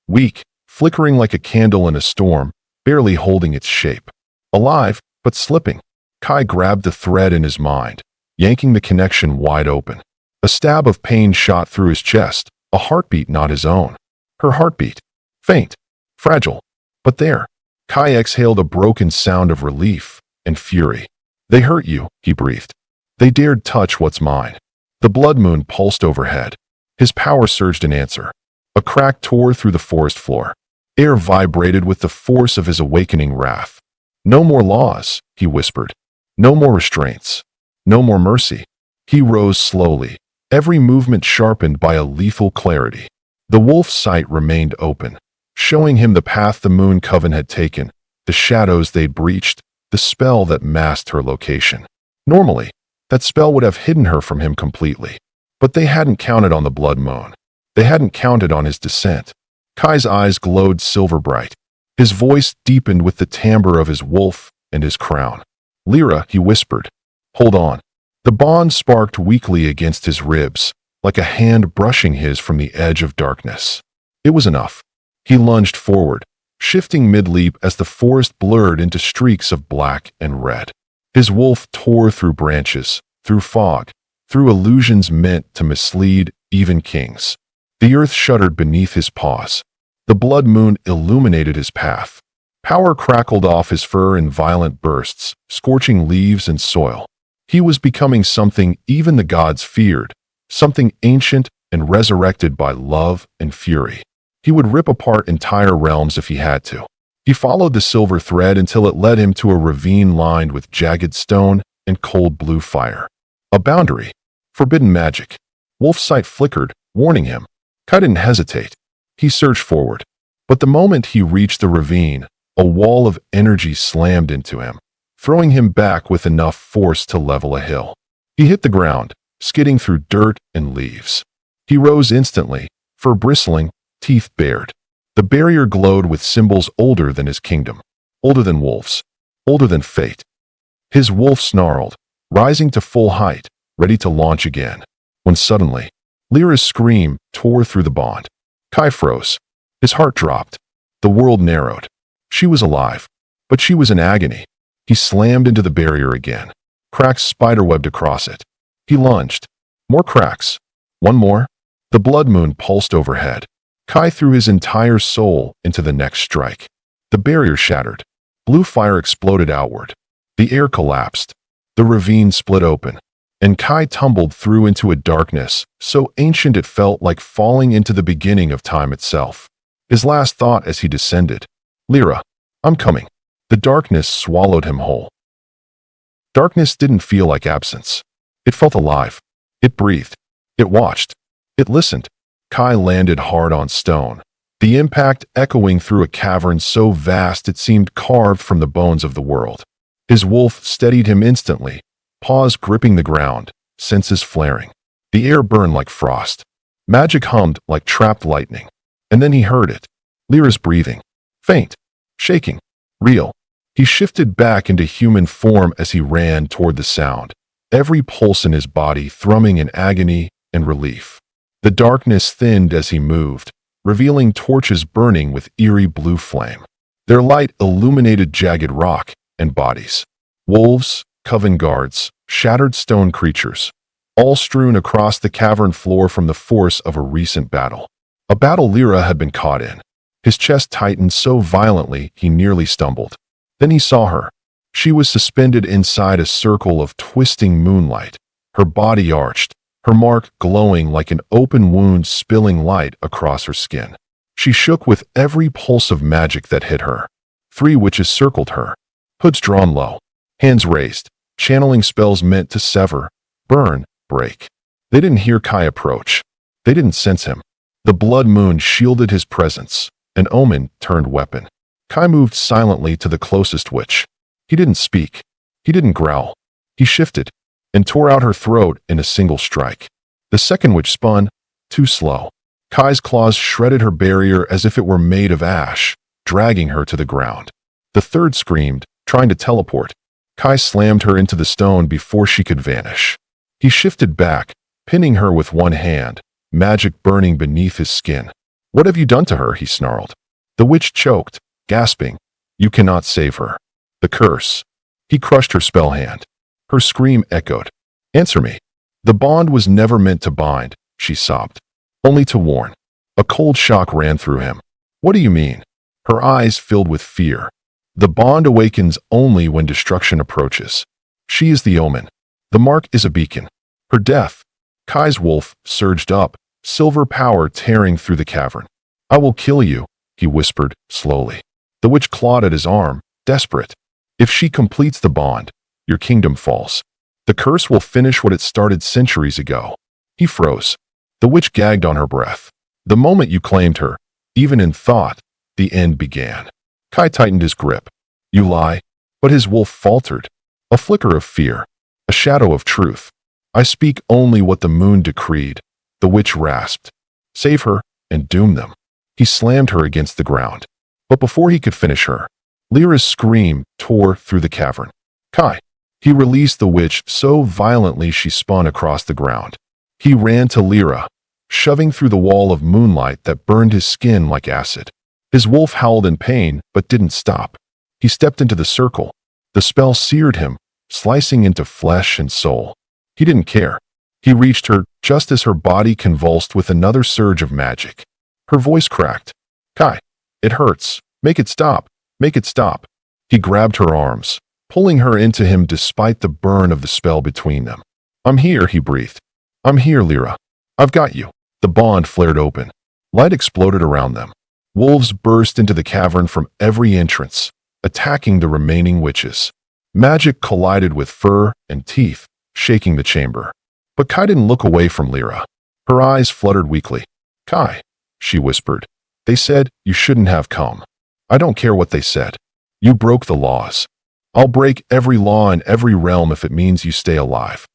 Weak, flickering like a candle in a storm, barely holding its shape. Alive, but slipping. Kai grabbed the thread in his mind, yanking the connection wide open. A stab of pain shot through his chest, a heartbeat not his own. Her heartbeat. Faint. Fragile. But there. Kai exhaled a broken sound of relief and fury. They hurt you, he breathed. They dared touch what's mine. The blood moon pulsed overhead. His power surged in answer. A crack tore through the forest floor. Air vibrated with the force of his awakening wrath. No more laws, he whispered. No more restraints. No more mercy. He rose slowly, every movement sharpened by a lethal clarity. The wolf's sight remained open, showing him the path the moon coven had taken, the shadows they'd breached, the spell that masked her location. Normally, that spell would have hidden her from him completely. But they hadn't counted on the blood moon. They hadn't counted on his descent. Kai's eyes glowed silver bright. His voice deepened with the timbre of his wolf and his crown. Lyra, he whispered. Hold on. The bond sparked weakly against his ribs, like a hand brushing his from the edge of darkness. It was enough. He lunged forward, shifting mid-leap as the forest blurred into streaks of black and red. His wolf tore through branches, through fog, through illusions meant to mislead even kings. The earth shuddered beneath his paws. The blood moon illuminated his path. Power crackled off his fur in violent bursts, scorching leaves and soil. He was becoming something even the gods feared, something ancient and resurrected by love and fury. He would rip apart entire realms if he had to. He followed the silver thread until it led him to a ravine lined with jagged stone and cold blue fire. A boundary. Forbidden magic. Wolf's sight flickered, warning him. Kai didn't hesitate. He surged forward. But the moment he reached the ravine, a wall of energy slammed into him, throwing him back with enough force to level a hill. He hit the ground, skidding through dirt and leaves. He rose instantly, fur bristling, teeth bared. The barrier glowed with symbols older than his kingdom, older than wolves, older than fate. His wolf snarled, rising to full height, ready to launch again, when suddenly, Lyra's scream tore through the bond. Kai froze. His heart dropped. The world narrowed. She was alive, but she was in agony. He slammed into the barrier again. Cracks spiderwebbed across it. He lunged. More cracks. One more. The blood moon pulsed overhead. Kai threw his entire soul into the next strike. The barrier shattered. Blue fire exploded outward. The air collapsed. The ravine split open. And Kai tumbled through into a darkness so ancient it felt like falling into the beginning of time itself. His last thought as he descended. Lyra, I'm coming. The darkness swallowed him whole. Darkness didn't feel like absence. It felt alive. It breathed. It watched. It listened. Kai landed hard on stone, the impact echoing through a cavern so vast it seemed carved from the bones of the world. His wolf steadied him instantly, paws gripping the ground, senses flaring. The air burned like frost. Magic hummed like trapped lightning. And then he heard it. Lyra's breathing. Faint. Shaking. Real. He shifted back into human form as he ran toward the sound, every pulse in his body thrumming in agony and relief. The darkness thinned as he moved, revealing torches burning with eerie blue flame. Their light illuminated jagged rock and bodies. Wolves, coven guards, shattered stone creatures, all strewn across the cavern floor from the force of a recent battle. A battle Lyra had been caught in. His chest tightened so violently he nearly stumbled. Then he saw her. She was suspended inside a circle of twisting moonlight, her body arched, her mark glowing like an open wound spilling light across her skin. She shook with every pulse of magic that hit her. 3 witches circled her, hoods drawn low. hands raised, channeling spells meant to sever, burn, break. They didn't hear Kai approach. They didn't sense him. The blood moon shielded his presence, an omen turned weapon. Kai moved silently to the closest witch. He didn't speak. He didn't growl. He shifted and tore out her throat in a single strike. The second witch spun, too slow. Kai's claws shredded her barrier as if it were made of ash, dragging her to the ground. The third screamed, trying to teleport. Kai slammed her into the stone before she could vanish. He shifted back, pinning her with one hand, magic burning beneath his skin. "What have you done to her?" he snarled. The witch choked, gasping. "You cannot save her. The curse." He crushed her spell hand. Her scream echoed. "Answer me." "The bond was never meant to bind," she sobbed. "Only to warn." A cold shock ran through him. "What do you mean?" Her eyes filled with fear. "The bond awakens only when destruction approaches. She is the omen. The mark is a beacon." Her death. Kai's wolf surged up, silver power tearing through the cavern. "I will kill you," he whispered, slowly. The witch clawed at his arm, desperate. "If she completes the bond, your kingdom falls. The curse will finish what it started centuries ago." He froze. The witch gagged on her breath. "The moment you claimed her, even in thought, the end began." Kai tightened his grip. "You lie." But his wolf faltered. A flicker of fear. A shadow of truth. "I speak only what the moon decreed." The witch rasped. "Save her, and doom them." He slammed her against the ground. But before he could finish her, Lira's scream tore through the cavern. "Kai!" He released the witch so violently she spun across the ground. He ran to Lira, shoving through the wall of moonlight that burned his skin like acid. His wolf howled in pain, but didn't stop. He stepped into the circle. The spell seared him, slicing into flesh and soul. He didn't care. He reached her just as her body convulsed with another surge of magic. Her voice cracked. "Kai, it hurts. Make it stop. Make it stop." He grabbed her arms, pulling her into him despite the burn of the spell between them. "I'm here," he breathed. "I'm here, Lira. I've got you." The bond flared open. Light exploded around them. Wolves burst into the cavern from every entrance, attacking the remaining witches. Magic collided with fur and teeth, shaking the chamber. But Kai didn't look away from Lira. Her eyes fluttered weakly. "Kai," she whispered. "They said you shouldn't have come. I don't care what they said. You broke the laws. I'll break every law in every realm if it means you stay alive."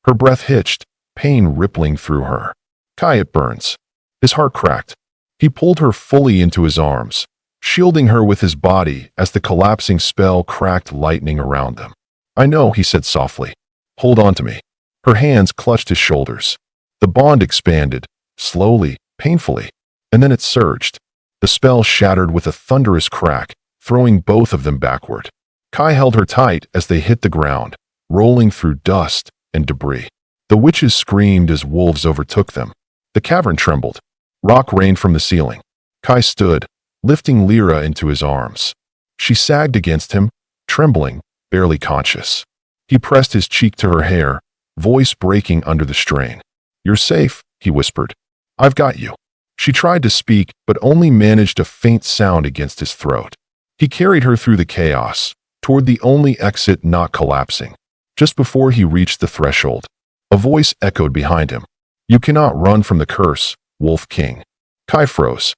Her breath hitched, pain rippling through her. "Kai, it burns." His heart cracked. He pulled her fully into his arms, shielding her with his body as the collapsing spell cracked lightning around them. "I know," he said softly. "Hold on to me." Her hands clutched his shoulders. The bond expanded, slowly, painfully, and then it surged. The spell shattered with a thunderous crack, throwing both of them backward. Kai held her tight as they hit the ground, rolling through dust and debris. The witches screamed as wolves overtook them. The cavern trembled. Rock rained from the ceiling. Kai stood, lifting Lira into his arms. She sagged against him, trembling, barely conscious. He pressed his cheek to her hair, voice breaking under the strain. "You're safe," he whispered. "I've got you." She tried to speak, but only managed a faint sound against his throat. He carried her through the chaos, toward the only exit not collapsing. Just before he reached the threshold, a voice echoed behind him. "You cannot run from the curse, Wolf King." Kai froze.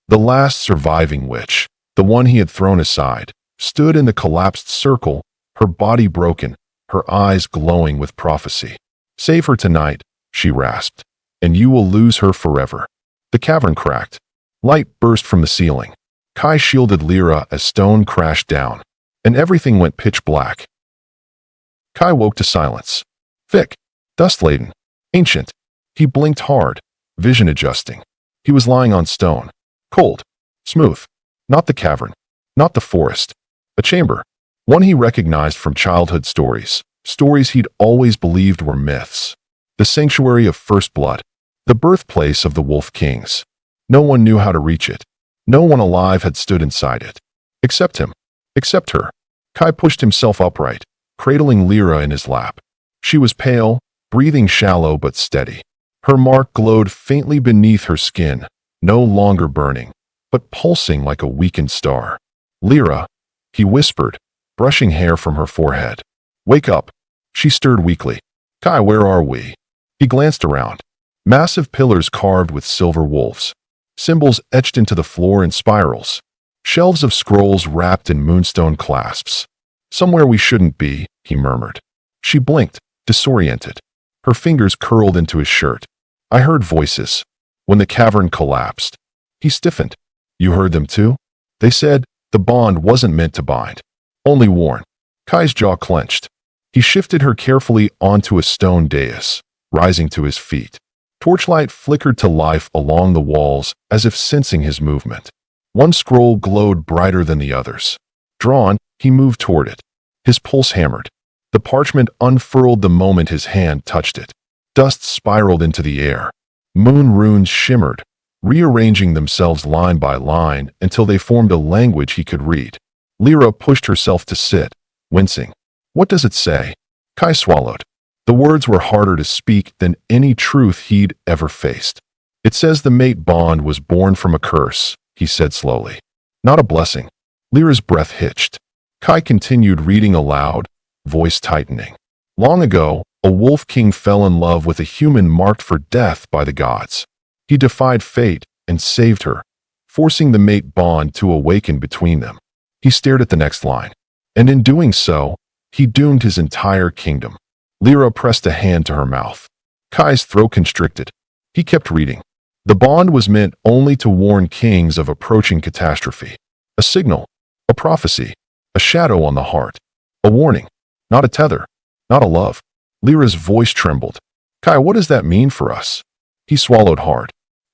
The last surviving witch, the one he had thrown aside, stood in the collapsed circle, her body broken, her eyes glowing with prophecy. "Save her tonight," she rasped, "and you will lose her forever." The cavern cracked. Light burst from the ceiling. Kai shielded Lira as stone crashed down, and everything went pitch black. Kai woke to silence. Thick, dust-laden, ancient. He blinked hard, vision adjusting. He was lying on stone. Cold, smooth. Not the cavern, not the forest. A chamber. One he recognized from childhood stories. Stories he'd always believed were myths. The sanctuary of first blood. The birthplace of the Wolf Kings. No one knew how to reach it. No one alive had stood inside it. Except him. Except her. Kai pushed himself upright, cradling Lira in his lap. She was pale, breathing shallow but steady. Her mark glowed faintly beneath her skin, no longer burning, but pulsing like a weakened star. "Lira," he whispered, brushing hair from her forehead. "Wake up." She stirred weakly. "Kai, where are we?" He glanced around. Massive pillars carved with silver wolves. Symbols etched into the floor in spirals. Shelves of scrolls wrapped in moonstone clasps. "Somewhere we shouldn't be," he murmured. She blinked, disoriented. Her fingers curled into his shirt. "I heard voices." When the cavern collapsed, he stiffened. "You heard them too?" "They said the bond wasn't meant to bind, only warn." Kai's jaw clenched. He shifted her carefully onto a stone dais, rising to his feet. Torchlight flickered to life along the walls as if sensing his movement. One scroll glowed brighter than the others. Drawn, he moved toward it. His pulse hammered. The parchment unfurled the moment his hand touched it. Dust spiraled into the air. Moon runes shimmered, rearranging themselves line by line until they formed a language he could read. Lira pushed herself to sit, wincing. "What does it say?" Kai swallowed. The words were harder to speak than any truth he'd ever faced. "It says the mate bond was born from a curse," he said slowly. "Not a blessing." Lira's breath hitched. Kai continued reading aloud, voice tightening. "Long ago, a wolf king fell in love with a human marked for death by the gods. He defied fate and saved her, forcing the mate bond to awaken between them." He stared at the next line. "And in doing so, he doomed his entire kingdom." Lira pressed a hand to her mouth. Kai's throat constricted. He kept reading. "The bond was meant only to warn kings of approaching catastrophe. A signal, a prophecy, a shadow on the heart. A warning, not a tether, not a love." Lira's voice trembled. "Kai, what does that mean for us?" He swallowed hard.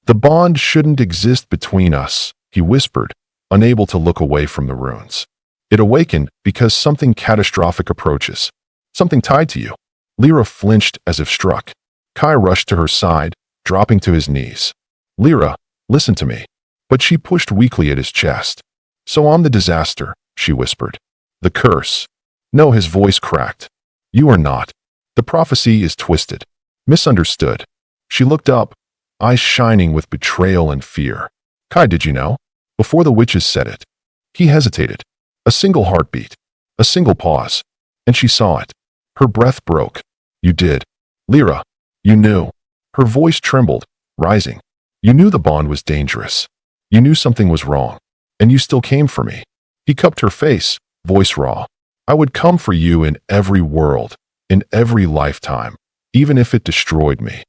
"The bond shouldn't exist between us," he whispered, unable to look away from the runes. "It awakened because something catastrophic approaches. Something tied to you." Lira flinched as if struck. Kai rushed to her side, dropping to his knees. "Lira, listen to me." But she pushed weakly at his chest. "So I'm the disaster," she whispered. "The curse." "No," his voice cracked. "You are not. The prophecy is twisted. Misunderstood." She looked up, eyes shining with betrayal and fear. "Kai, did you know?" "Before the witches said it." He hesitated. A single heartbeat. A single pause. And she saw it. Her breath broke. "You did. Lira. You knew." Her voice trembled, rising. "You knew the bond was dangerous. You knew something was wrong. And you still came for me." He cupped her face, voice raw. "I would come for you in every world, in every lifetime, even if it destroyed me."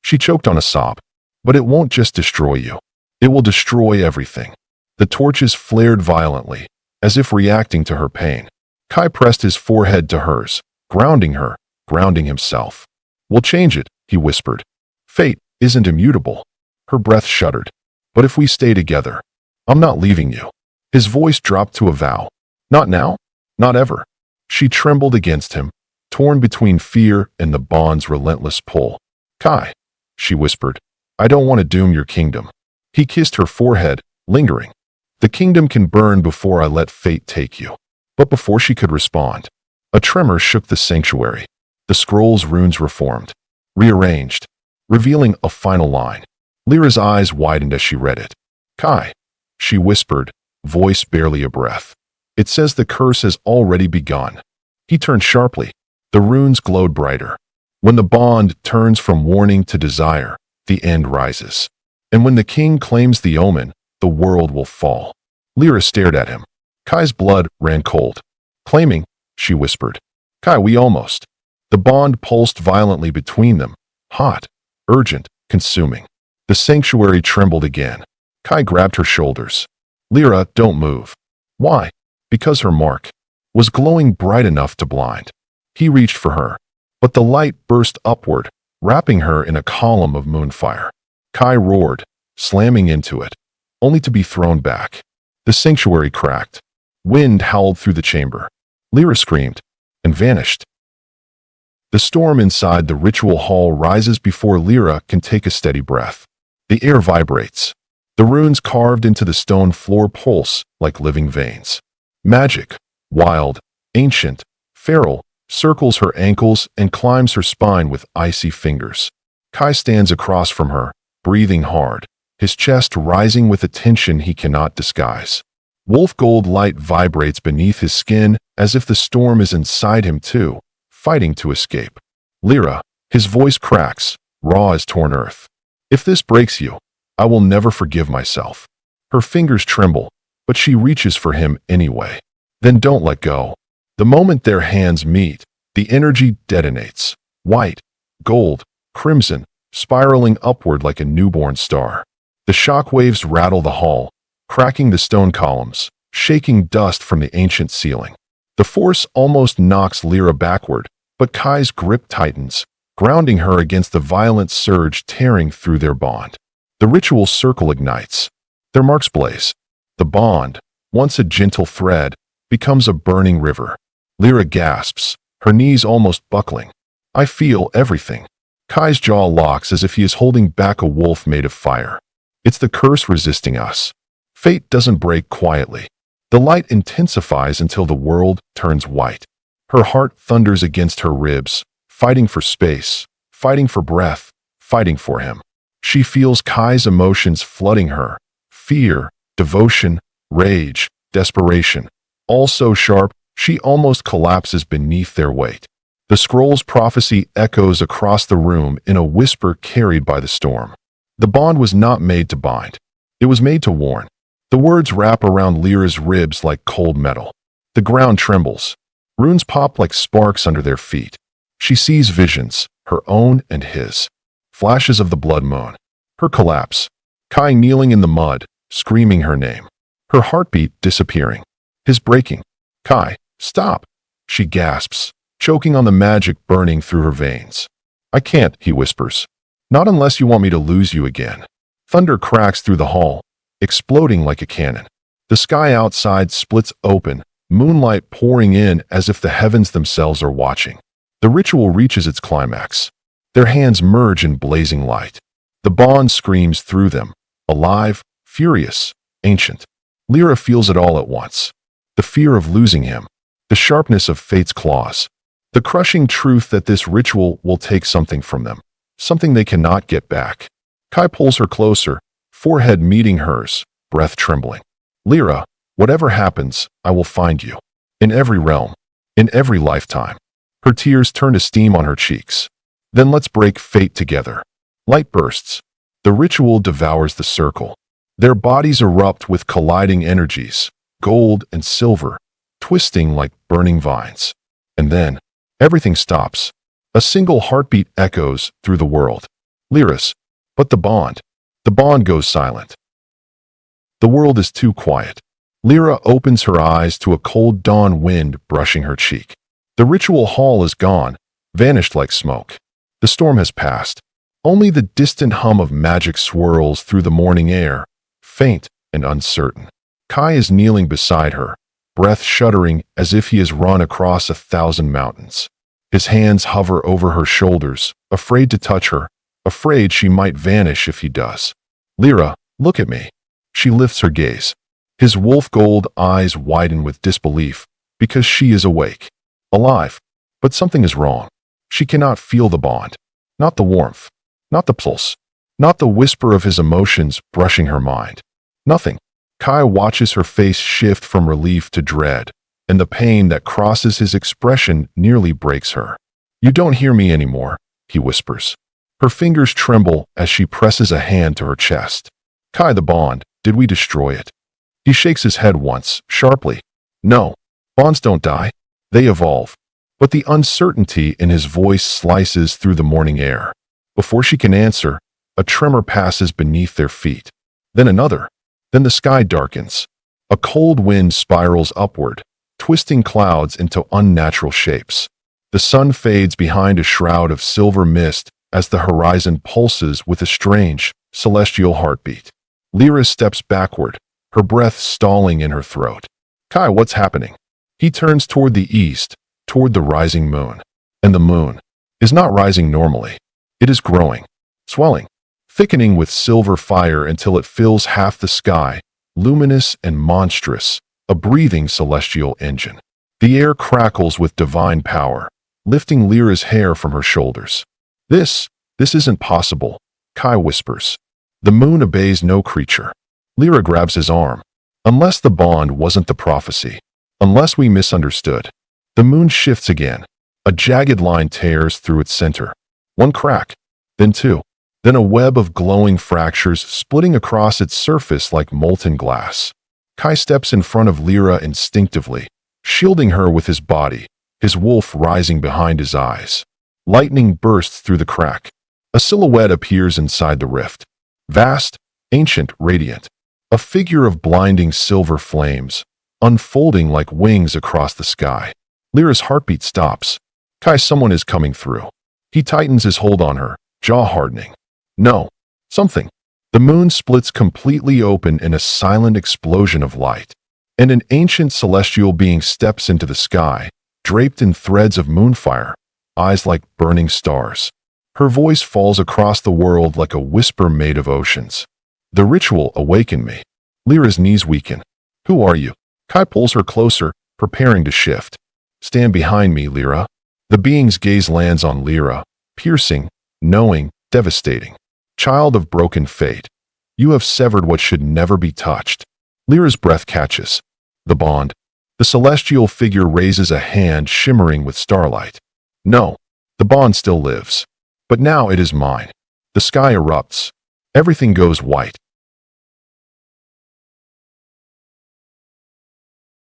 She choked on a sob. "But it won't just destroy you. It will destroy everything." The torches flared violently, as if reacting to her pain. Kai pressed his forehead to hers, grounding her, grounding himself. "We'll change it," he whispered. "Fate isn't immutable." Her breath shuddered. "But if we stay together, I'm not leaving you." His voice dropped to a vow. "Not now? Not ever." She trembled against him, torn between fear and the bond's relentless pull. "Kai," she whispered, "I don't want to doom your kingdom." He kissed her forehead, lingering. "The kingdom can burn before I let fate take you." But before she could respond, a tremor shook the sanctuary. The scroll's runes reformed, rearranged, revealing a final line. Lyra's eyes widened as she read it. "Kai," she whispered, voice barely a breath. "It says the curse has already begun." He turned sharply. The runes glowed brighter. "When the bond turns from warning to desire, the end rises. And when the king claims the omen, the world will fall." Lira stared at him. Kai's blood ran cold. "Claiming," she whispered. "Kai, we almost." The bond pulsed violently between them, hot, urgent, consuming. The sanctuary trembled again. Kai grabbed her shoulders. "Lira, don't move." "Why?" "Because her mark was glowing bright enough to blind." He reached for her, but the light burst upward, wrapping her in a column of moonfire. Kai roared, slamming into it, only to be thrown back. The sanctuary cracked. Wind howled through the chamber. Lira screamed and vanished. The storm inside the ritual hall rises before Lira can take a steady breath. The air vibrates. The runes carved into the stone floor pulse like living veins. Magic, wild, ancient, feral, circles her ankles and climbs her spine with icy fingers. Kai stands across from her, breathing hard, his chest rising with a tension he cannot disguise. Wolf gold light vibrates beneath his skin as if the storm is inside him too, fighting to escape. Lira, his voice cracks, raw as torn earth. If this breaks you, I will never forgive myself. Her fingers tremble, but she reaches for him anyway. Then don't let go. The moment their hands meet, the energy detonates. White, gold, crimson, spiraling upward like a newborn star. The shock waves rattle the hall, cracking the stone columns, shaking dust from the ancient ceiling. The force almost knocks Lira backward, but Kai's grip tightens, grounding her against the violent surge tearing through their bond. The ritual circle ignites. Their marks blaze. The bond, once a gentle thread, becomes a burning river. Lira gasps, her knees almost buckling. I feel everything. Kai's jaw locks as if he is holding back a wolf made of fire. It's the curse resisting us. Fate doesn't break quietly. The light intensifies until the world turns white. Her heart thunders against her ribs, fighting for space, fighting for breath, fighting for him. She feels Kai's emotions flooding her. Fear, devotion, rage, desperation. All so sharp, she almost collapses beneath their weight. The scroll's prophecy echoes across the room in a whisper carried by the storm. The bond was not made to bind. It was made to warn. The words wrap around Lira's ribs like cold metal. The ground trembles. Runes pop like sparks under their feet. She sees visions, her own and his. Flashes of the blood moon. Her collapse. Kai kneeling in the mud, screaming her name. Her heartbeat disappearing. His breaking. Kai, stop! She gasps, choking on the magic burning through her veins. I can't, he whispers. Not unless you want me to lose you again. Thunder cracks through the hall, exploding like a cannon. The sky outside splits open, moonlight pouring in as if the heavens themselves are watching. The ritual reaches its climax. Their hands merge in blazing light. The bond screams through them, alive, furious, ancient. Lira feels it all at once. The fear of losing him, the sharpness of fate's claws, the crushing truth that this ritual will take something from them, something they cannot get back. Kai pulls her closer, forehead meeting hers, breath trembling. Lira, whatever happens, I will find you. In every realm, in every lifetime. Her tears turn to steam on her cheeks. Then let's break fate together. Light bursts. The ritual devours the circle. Their bodies erupt with colliding energies, gold and silver, twisting like burning vines. And then, everything stops. A single heartbeat echoes through the world. Lyris, but the bond goes silent. The world is too quiet. Lira opens her eyes to a cold dawn wind brushing her cheek. The ritual hall is gone, vanished like smoke. The storm has passed. Only the distant hum of magic swirls through the morning air, faint and uncertain. Kai is kneeling beside her, breath shuddering as if he has run across 1,000 mountains. His hands hover over her shoulders, afraid to touch her, afraid she might vanish if he does. Lira, look at me. She lifts her gaze. His wolf gold eyes widen with disbelief, because she is awake, alive. But something is wrong. She cannot feel the bond, not the warmth, not the pulse, not the whisper of his emotions brushing her mind. Nothing. Kai watches her face shift from relief to dread, and the pain that crosses his expression nearly breaks her. You don't hear me anymore, he whispers. Her fingers tremble as she presses a hand to her chest. Kai, the bond, did we destroy it? He shakes his head once, sharply. No, bonds don't die. They evolve. But the uncertainty in his voice slices through the morning air. Before she can answer, a tremor passes beneath their feet. Then another. Then the sky darkens. A cold wind spirals upward, twisting clouds into unnatural shapes. The sun fades behind a shroud of silver mist as the horizon pulses with a strange, celestial heartbeat. Lira steps backward, her breath stalling in her throat. Kai, what's happening? He turns toward the east, toward the rising moon. And the moon is not rising normally. It is growing, swelling, thickening with silver fire until it fills half the sky, luminous and monstrous, a breathing celestial engine. The air crackles with divine power, lifting Lira's hair from her shoulders. This isn't possible, Kai whispers. The moon obeys no creature. Lira grabs his arm. Unless the bond wasn't the prophecy. Unless we misunderstood. The moon shifts again. A jagged line tears through its center. One crack, then two, then a web of glowing fractures splitting across its surface like molten glass. Kai steps in front of Lira instinctively, shielding her with his body, his wolf rising behind his eyes. Lightning bursts through the crack. A silhouette appears inside the rift. Vast, ancient, radiant. A figure of blinding silver flames, unfolding like wings across the sky. Lira's heartbeat stops. Kai, someone is coming through. He tightens his hold on her, jaw hardening. No. Something. The moon splits completely open in a silent explosion of light, and an ancient celestial being steps into the sky, draped in threads of moonfire, eyes like burning stars. Her voice falls across the world like a whisper made of oceans. The ritual awakened me. Lira's knees weaken. Who are you? Kai pulls her closer, preparing to shift. Stand behind me, Lira. The being's gaze lands on Lira, piercing, knowing, devastating. Child of broken fate, you have severed what should never be touched. Lira's breath catches. The bond. The celestial figure raises a hand shimmering with starlight. No, the bond still lives. But now it is mine. The sky erupts. Everything goes white.